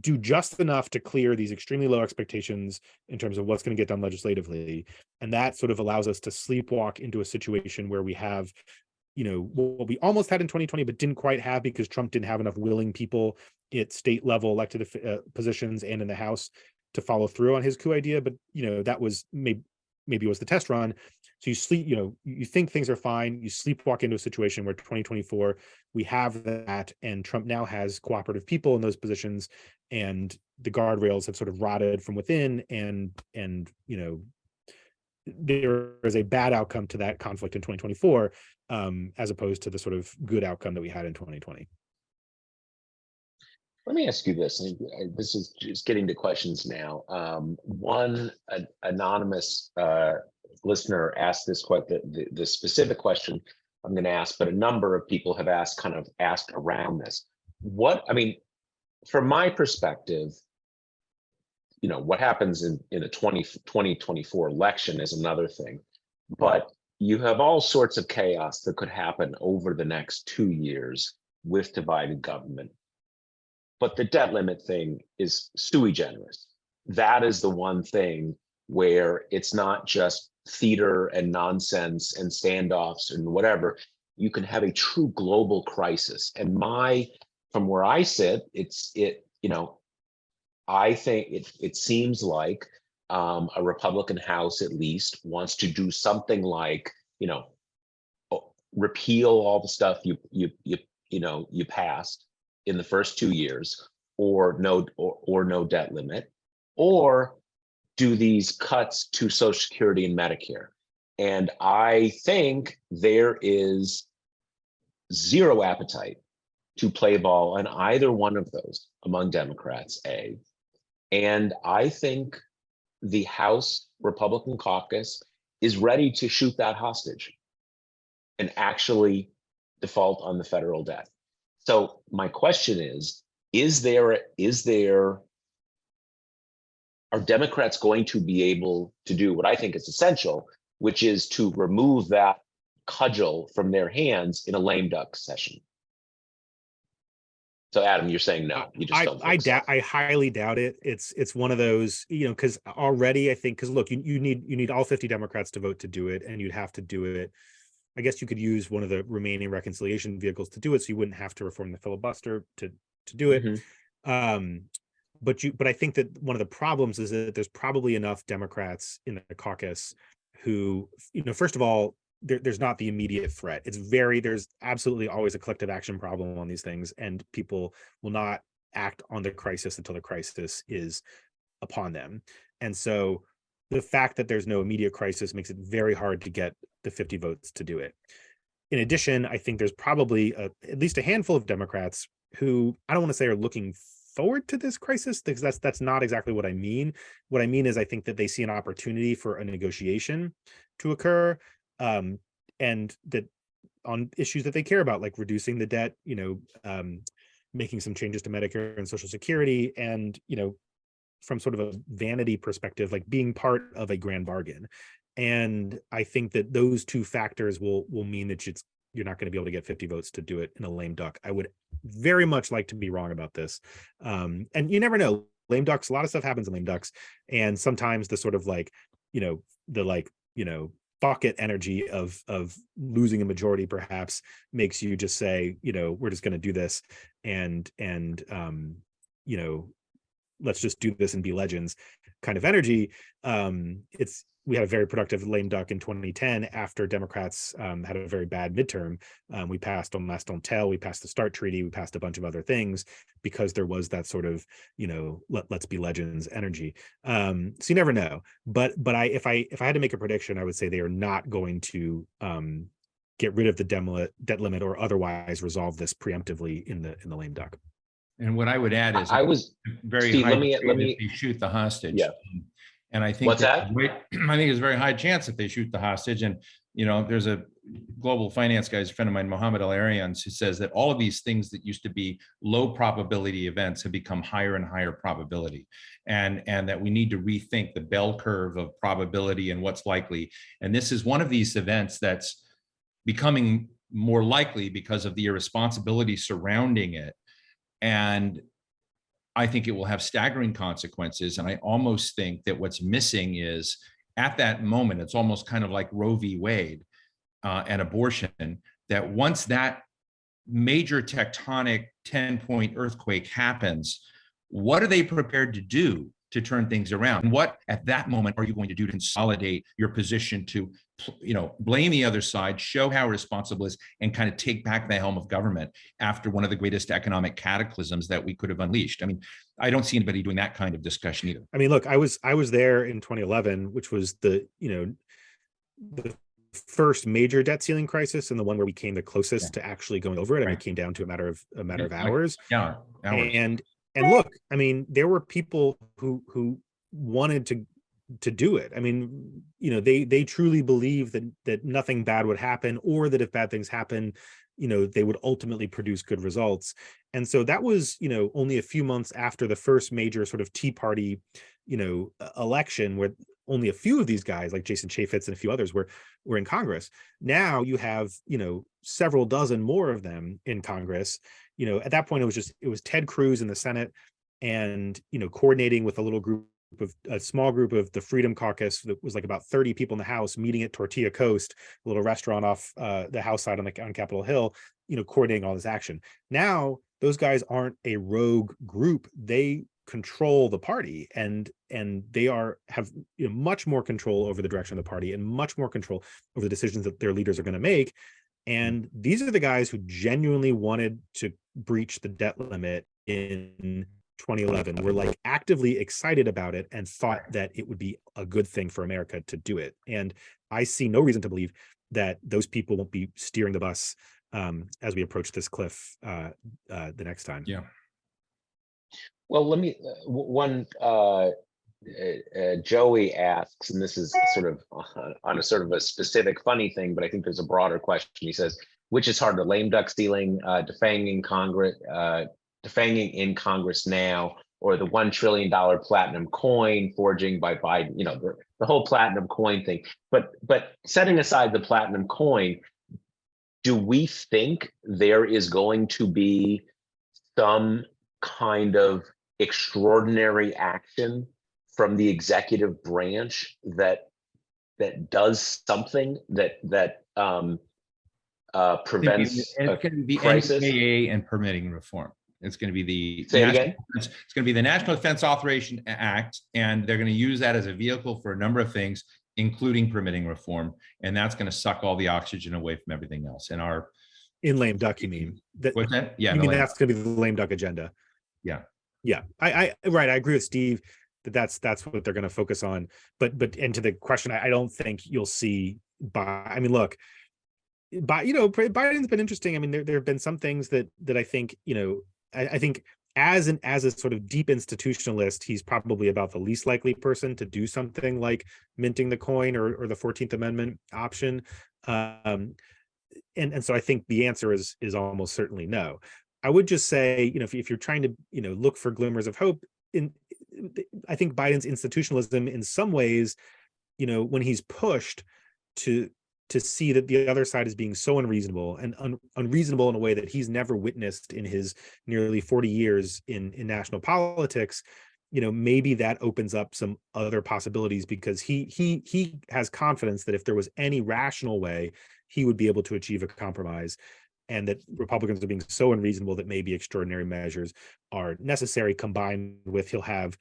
do just enough to clear these extremely low expectations in terms of what's going to get done legislatively. And that sort of allows us to sleepwalk into a situation where we have, what we almost had in 2020, but didn't quite have because Trump didn't have enough willing people at state level elected positions and in the House to follow through on his coup idea. But, that was maybe it was the test run. So you think things are fine, you sleepwalk into a situation where 2024, we have that, and Trump now has cooperative people in those positions, and the guardrails have sort of rotted from within, and there is a bad outcome to that conflict in 2024, as opposed to the sort of good outcome that we had in 2020. Let me ask you this. This is just getting to questions now. One anonymous listener asked the specific question I'm going to ask, but a number of people have asked around this. From my perspective, what happens in a 2024 election is another thing, but you have all sorts of chaos that could happen over the next 2 years with divided government. But the debt limit thing is sui generis. That is the one thing where it's not just theater and nonsense and standoffs and whatever. You can have a true global crisis. And from where I sit, I think it seems like a Republican House at least wants to do something like, repeal all the stuff you passed in the first 2 years, or no debt limit, or do these cuts to Social Security and Medicare. And I think there is zero appetite to play ball on either one of those among Democrats, A. And I think the House Republican caucus is ready to shoot that hostage and actually default on the federal debt. So my question is are Democrats going to be able to do what I think is essential, which is to remove that cudgel from their hands in a lame duck session? So Adam, you're saying no, you just don't think so. I highly doubt it. It's one of those, because already I think, because look, you need all 50 Democrats to vote to do it, and you'd have to do it. I guess you could use one of the remaining reconciliation vehicles to do it, so you wouldn't have to reform the filibuster to do it. Mm-hmm. But I think that one of the problems is that there's probably enough Democrats in the caucus who, first of all, there's not the immediate threat. There's absolutely always a collective action problem on these things, and people will not act on the crisis until the crisis is upon them. And so the fact that there's no immediate crisis makes it very hard to get the 50 votes to do it. In addition, I think there's probably at least a handful of Democrats who, I don't want to say are looking forward to this crisis, because that's not exactly what I mean. What I mean is I think that they see an opportunity for a negotiation to occur, and that on issues that they care about, like reducing the debt, making some changes to Medicare and Social Security, and from sort of a vanity perspective, like being part of a grand bargain. And I think that those two factors will mean that you're not going to be able to get 50 votes to do it in a lame duck. I would very much like to be wrong about this. And you never know. Lame ducks, a lot of stuff happens in lame ducks. And sometimes the sort of bucket energy of losing a majority perhaps makes you just say, we're just going to do this and let's just do this and be legends kind of energy. We had a very productive lame duck in 2010 after Democrats had a very bad midterm. We passed on Last Don't Tell, we passed the START treaty, we passed a bunch of other things because there was that sort of, let's be legends energy. So you never know. But if I had to make a prediction, I would say they are not going to get rid of the debt limit or otherwise resolve this preemptively in the lame duck. And what I would add is I was very Steve, high let me they shoot the hostage. Yeah. And I think what's that? I think it's a very high chance that they shoot the hostage. And there's a global finance guy, a friend of mine, Mohammed Al-Arians, who says that all of these things that used to be low probability events have become higher and higher probability, and that we need to rethink the bell curve of probability and what's likely. And this is one of these events that's becoming more likely because of the irresponsibility surrounding it. And I think it will have staggering consequences. And I almost think that what's missing is, at that moment, it's almost kind of like Roe v. Wade and abortion, that once that major tectonic 10-point earthquake happens, what are they prepared to do to turn things around? And what, at that moment, are you going to do to consolidate your position to, blame the other side, show how responsible it is, and kind of take back the helm of government after one of the greatest economic cataclysms that we could have unleashed? I mean, I don't see anybody doing that kind of discussion either. I mean, look, I was there in 2011, which was the first major debt ceiling crisis, and the one where we came the closest to actually going over it. Right. And it came down to a matter of hours. Yeah, hours. And look, I mean, there were people who wanted to do it. I mean, they truly believe that nothing bad would happen, or that if bad things happen, they would ultimately produce good results. And so that was, only a few months after the first major sort of Tea Party, election, where only a few of these guys, like Jason Chaffetz and a few others, were in Congress. Now you have, several dozen more of them in Congress. At that point, it was Ted Cruz in the Senate, and, coordinating with a small group of the Freedom Caucus that was like about 30 people in the House, meeting at Tortilla Coast, a little restaurant off the House side on Capitol Hill, coordinating all this action. Now, those guys aren't a rogue group. They control the party, and they have much more control over the direction of the party, and much more control over the decisions that their leaders are going to make. And these are the guys who genuinely wanted to breach the debt limit in 2011 were like actively excited about it and thought that it would be a good thing for America to do it. And I see no reason to believe that those people won't be steering the bus as we approach this cliff the next time. Yeah. Well, let me Joey asks, and this is sort of on a sort of a specific funny thing, but I think there's a broader question. He says, which is harder, lame duck stealing, defanging in Congress now, or the $1 trillion platinum coin forging by Biden, you know, the whole platinum coin thing. But setting aside the platinum coin, do we think there is going to be some kind of extraordinary action from the executive branch that does something that prevents and it's going to be the crisis? NDAA and permitting reform. It's going to be the Say it again? It's going to be the National Defense Authorization Act, and they're going to use that as a vehicle for a number of things, including permitting reform, and that's going to suck all the oxygen away from everything else. And our in lame duck, you mean? What's that? Yeah, you mean that's going to be the lame duck agenda? Yeah. I right. I agree with Steve that's what they're going to focus on. But and to the question, I don't think you'll see. I mean, look. Biden's been interesting. I mean, there have been some things that I think, I think as a sort of deep institutionalist, he's probably about the least likely person to do something like minting the coin or the 14th Amendment option. And so I think the answer is almost certainly no. I would just say, if you're trying to, look for glimmers of hope, I think Biden's institutionalism in some ways, when he's pushed to see that the other side is being so unreasonable and unreasonable in a way that he's never witnessed in his nearly 40 years in national politics, maybe that opens up some other possibilities, because he has confidence that if there was any rational way, he would be able to achieve a compromise, and that Republicans are being so unreasonable that maybe extraordinary measures are necessary, combined with he'll have,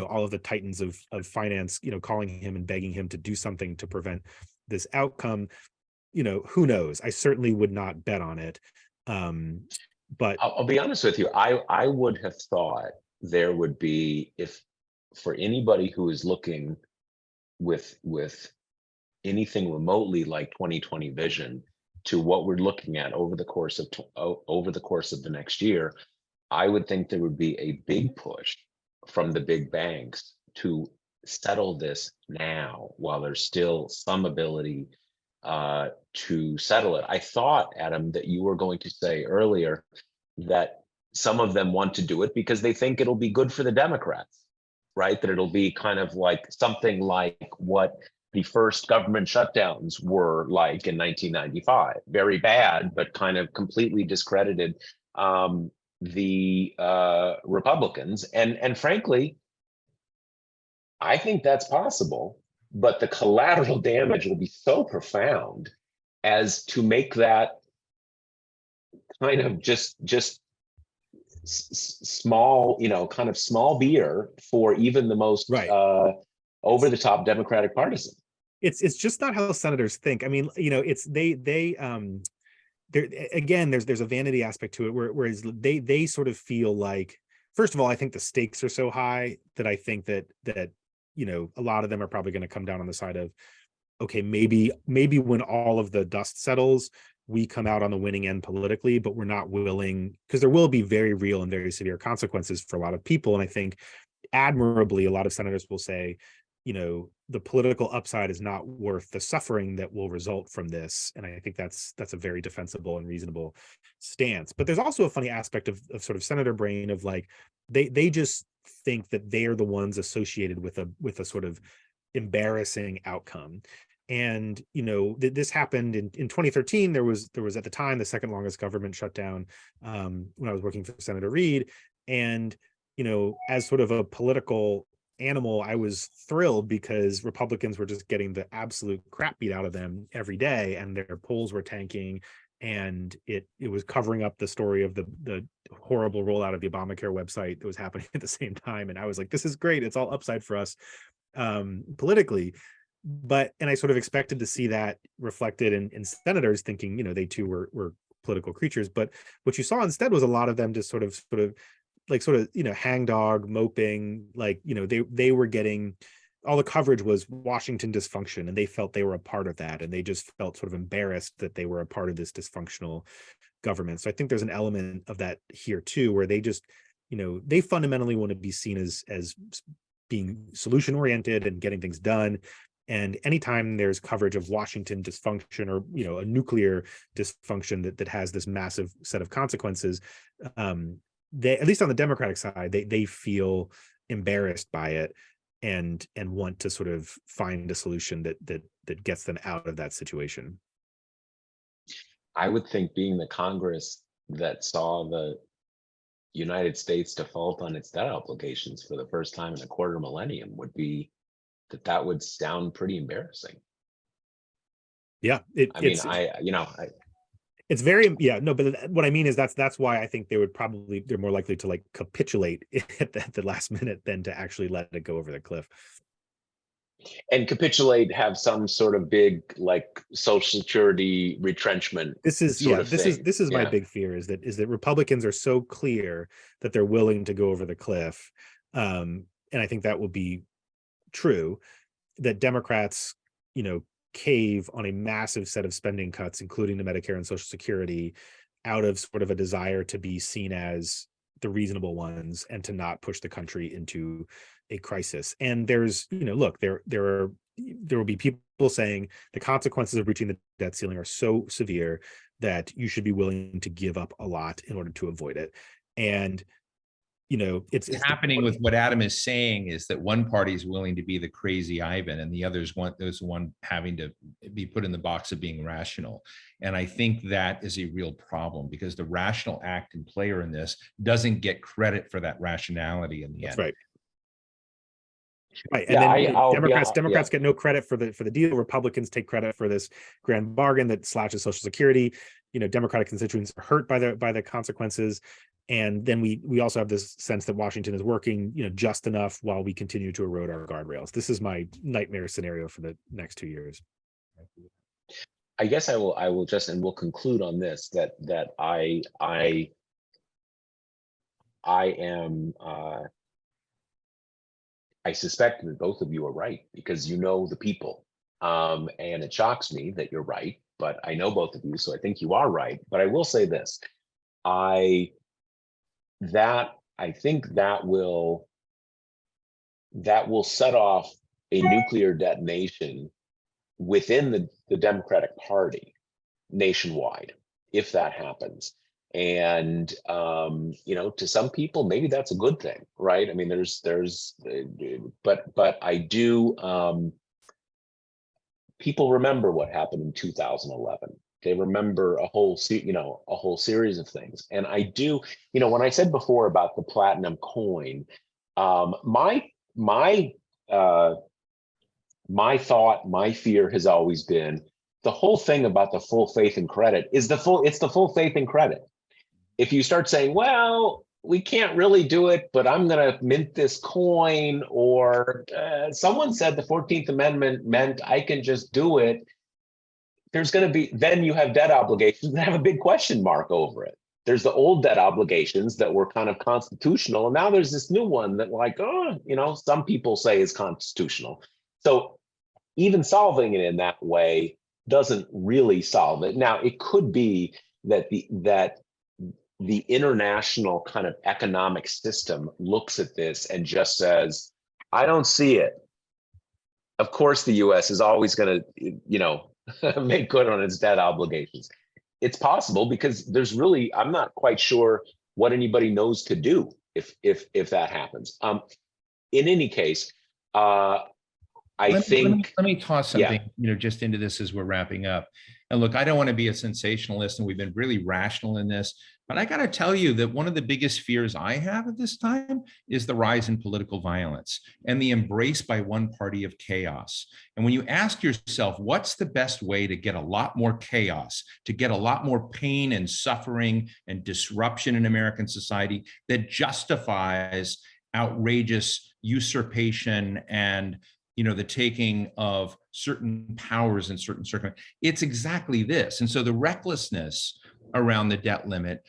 all of the titans of finance, calling him and begging him to do something to prevent this outcome. Who knows? I certainly would not bet on it. But I'll be honest with you. I would have thought there would be, if for anybody who is looking with anything remotely like 2020 vision to what we're looking at over the course of the next year, I would think there would be a big push from the big banks to settle this now while there's still some ability to settle it. I thought, Adam, that you were going to say earlier that some of them want to do it because they think it'll be good for the Democrats, right? That it'll be kind of like something like what the first government shutdowns were like in 1995. Very bad, but kind of completely discredited the Republicans. And frankly, I think that's possible, but the collateral damage will be so profound as to make that kind of just small, kind of small beer for even the most over the top Democratic partisan. It's just not how senators think. I mean, it's there again, there's a vanity aspect to it, whereas they sort of feel like, first of all, I think the stakes are so high that I think that a lot of them are probably going to come down on the side of, okay, maybe when all of the dust settles, we come out on the winning end politically, but we're not willing, because there will be very real and very severe consequences for a lot of people. And I think admirably, a lot of senators will say, the political upside is not worth the suffering that will result from this. And I think that's a very defensible and reasonable stance. But there's also a funny aspect of sort of senator brain of like, they just think that they are the ones associated with a sort of embarrassing outcome. And this happened in 2013. There was at the time the second longest government shutdown when I was working for Senator Reid. And as sort of a political animal, I was thrilled because Republicans were just getting the absolute crap beat out of them every day, and their polls were tanking, and it was covering up the story of the horrible rollout of the Obamacare website that was happening at the same time. And I was like, this is great, it's all upside for us politically. And I sort of expected to see that reflected in senators thinking, they too were political creatures. But what you saw instead was a lot of them just sort of like sort of, hangdog moping, like, they were getting, all the coverage was Washington dysfunction, and they felt they were a part of that, and they just felt sort of embarrassed that they were a part of this dysfunctional government. So I think there's an element of that here too, where they just, they fundamentally want to be seen as being solution oriented and getting things done. And anytime there's coverage of Washington dysfunction, or a nuclear dysfunction that has this massive set of consequences, they, at least on the Democratic side, they feel embarrassed by it, and want to sort of find a solution that gets them out of that situation. I would think, being the Congress that saw the United States default on its debt obligations for the first time in a quarter millennium, would be that would sound pretty embarrassing. Yeah, it's very, no, but what I mean is that's why I think they're more likely to like capitulate at the last minute than to actually let it go over the cliff. And capitulate, have some sort of big like Social Security retrenchment. This is my big fear, is that Republicans are so clear that they're willing to go over the cliff, and I think that will be true, that Democrats, cave on a massive set of spending cuts, including the Medicare and Social Security, out of sort of a desire to be seen as the reasonable ones and to not push the country into a crisis. And there's, look, there will be people saying the consequences of reaching the debt ceiling are so severe that you should be willing to give up a lot in order to avoid it. And it's happening with what Adam is saying is that one party is willing to be the crazy Ivan, and the others there's one having to be put in the box of being rational. And I think that is a real problem, because the rational acting player in this doesn't get credit for that rationality in the end. Right. Right. And then Democrats get no credit for the deal. Republicans take credit for this grand bargain that slashes Social Security. Democratic constituents are hurt by the consequences. And then we also have this sense that Washington is working, just enough while we continue to erode our guardrails. This is my nightmare scenario for the next 2 years. I guess I will just, and we'll conclude on this, that I am, I suspect that both of you are right, because the people, and it shocks me that you're right, but I know both of you, so I think you are right. But I will say this, I think that will set off a nuclear detonation within the Democratic Party nationwide, if that happens. And to some people, maybe that's a good thing, right? I mean, but I do. People remember what happened in 2011. They remember a whole series of things. And I do, when I said before about the platinum coin, my thought, my fear has always been, the whole thing about the full faith and credit is it's the full faith and credit. If you start saying, well, we can't really do it, but I'm going to mint this coin, or someone said the 14th Amendment meant I can just do it, there's going to be, then you have debt obligations that have a big question mark over it. There's the old debt obligations that were kind of constitutional, and now there's this new one that, like, some people say is constitutional. So even solving it in that way doesn't really solve it. Now, it could be that the international kind of economic system looks at this and just says, I don't see it. Of course, the US is always going to, make good on its debt obligations. It's possible, because I'm not quite sure what anybody knows to do if that happens. In any case, let me toss something, just into this as we're wrapping up. And look, I don't want to be a sensationalist, and we've been really rational in this, but I got to tell you that one of the biggest fears I have at this time is the rise in political violence and the embrace by one party of chaos. And when you ask yourself, what's the best way to get a lot more chaos, to get a lot more pain and suffering and disruption in American society that justifies outrageous usurpation and the taking of certain powers in certain circumstances, it's exactly this. And so the recklessness around the debt limit,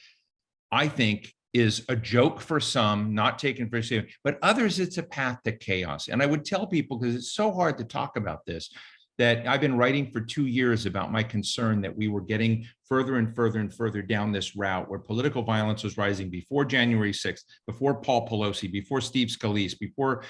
I think, is a joke for some, not taken very seriously, but others, it's a path to chaos. And I would tell people, because it's so hard to talk about this, that I've been writing for 2 years about my concern that we were getting further and further and further down this route where political violence was rising before January 6th, before Paul Pelosi, before Steve Scalise, before,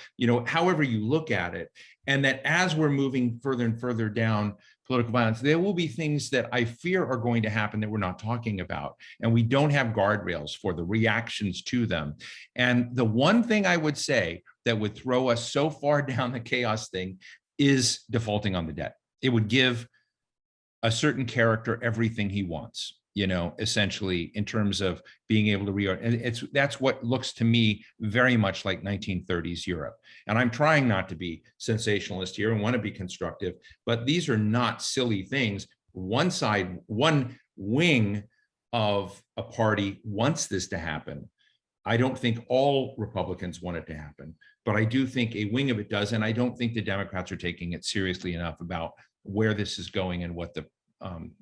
however you look at it. And that as we're moving further and further down political violence, there will be things that I fear are going to happen that we're not talking about. And we don't have guardrails for the reactions to them. And the one thing I would say that would throw us so far down the chaos thing is defaulting on the debt. It would give a certain character everything he wants, essentially in terms of being able to and that's what looks to me very much like 1930s Europe. And I'm trying not to be sensationalist here and want to be constructive, but these are not silly things. One side, one wing of a party wants this to happen. I don't think all Republicans want it to happen, but I do think a wing of it does. And I don't think the Democrats are taking it seriously enough about where this is going and what the,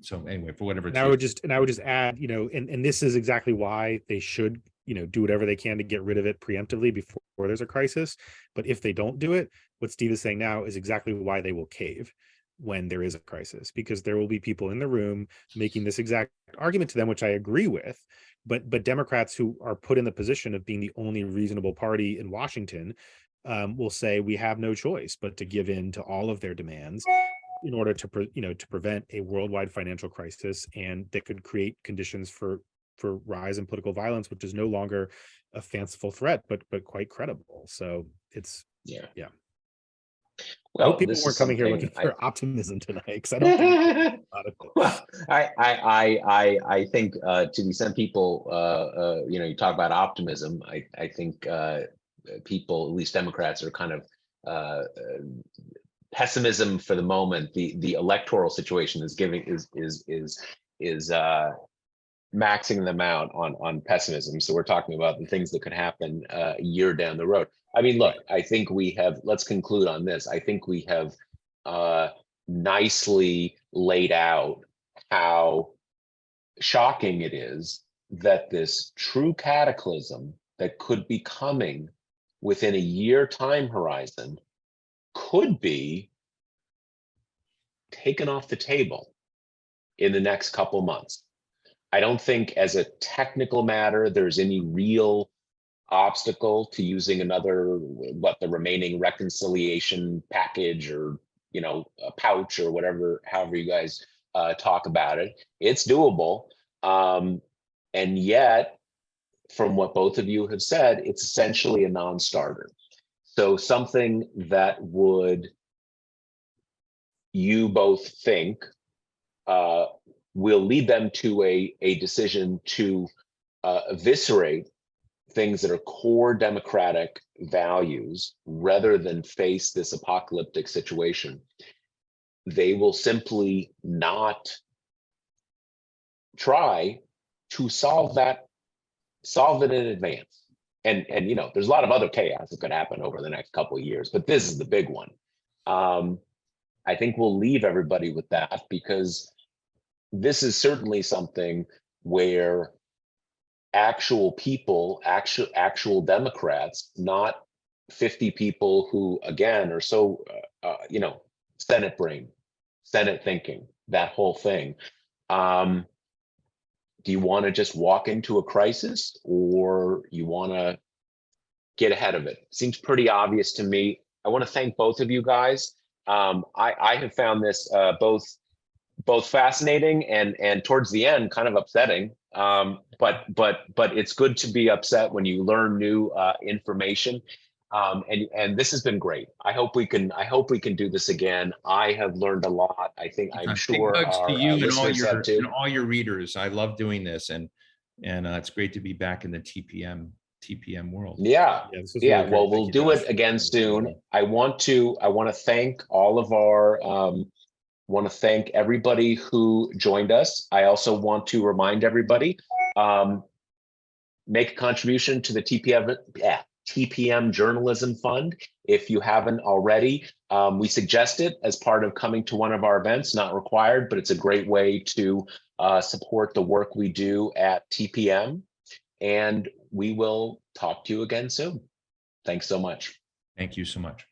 so anyway, for whatever. And I would just add, and this is exactly why they should, do whatever they can to get rid of it preemptively before there's a crisis. But if they don't do it, what Steve is saying now is exactly why they will cave when there is a crisis, because there will be people in the room making this exact argument to them, which I agree with. But Democrats who are put in the position of being the only reasonable party in Washington will say we have no choice but to give in to all of their demands in order to prevent a worldwide financial crisis, and that could create conditions for rise in political violence, which is no longer a fanciful threat, but quite credible. So it's yeah. Well, I hope people weren't coming here looking for optimism tonight, because I don't think well, I think to the extent people you talk about optimism, I think people, at least Democrats, are kind of pessimism for the moment. The electoral situation is maxing them out on pessimism. So we're talking about the things that could happen a year down the road. I mean, look, I think let's conclude on this. I think we have nicely laid out how shocking it is that this true cataclysm that could be coming within a year time horizon could be taken off the table in the next couple months. I don't think as a technical matter there's any real obstacle to using the remaining reconciliation package, or a pouch, or however you guys talk about it. It's doable, and yet from what both of you have said, it's essentially a non-starter. So something that would, you both think, will lead them to a decision to eviscerate things that are core democratic values rather than face this apocalyptic situation. They will simply not try to solve it in advance. And there's a lot of other chaos that could happen over the next couple of years, but this is the big one. I think we'll leave everybody with that, because this is certainly something where actual people, actual Democrats, not 50 people who, again, are so, Senate brain, Senate thinking, that whole thing. Do you want to just walk into a crisis, or you want to get ahead of it? Seems pretty obvious to me. I want to thank both of you guys. I have found this both fascinating and towards the end kind of upsetting. But it's good to be upset when you learn new information. And this has been great. I hope we can do this again. I have learned a lot. I'm sure big hugs to you and all your readers. I love doing this, and it's great to be back in the TPM world. Yeah. Really well, we'll do it again soon. I want to thank all of our want to thank everybody who joined us. I also want to remind everybody, make a contribution to the TPM Journalism Fund if you haven't already. We suggest it as part of coming to one of our events, not required, but it's a great way to support the work we do at TPM. and we will talk to you again soon. Thanks so much. Thank you so much.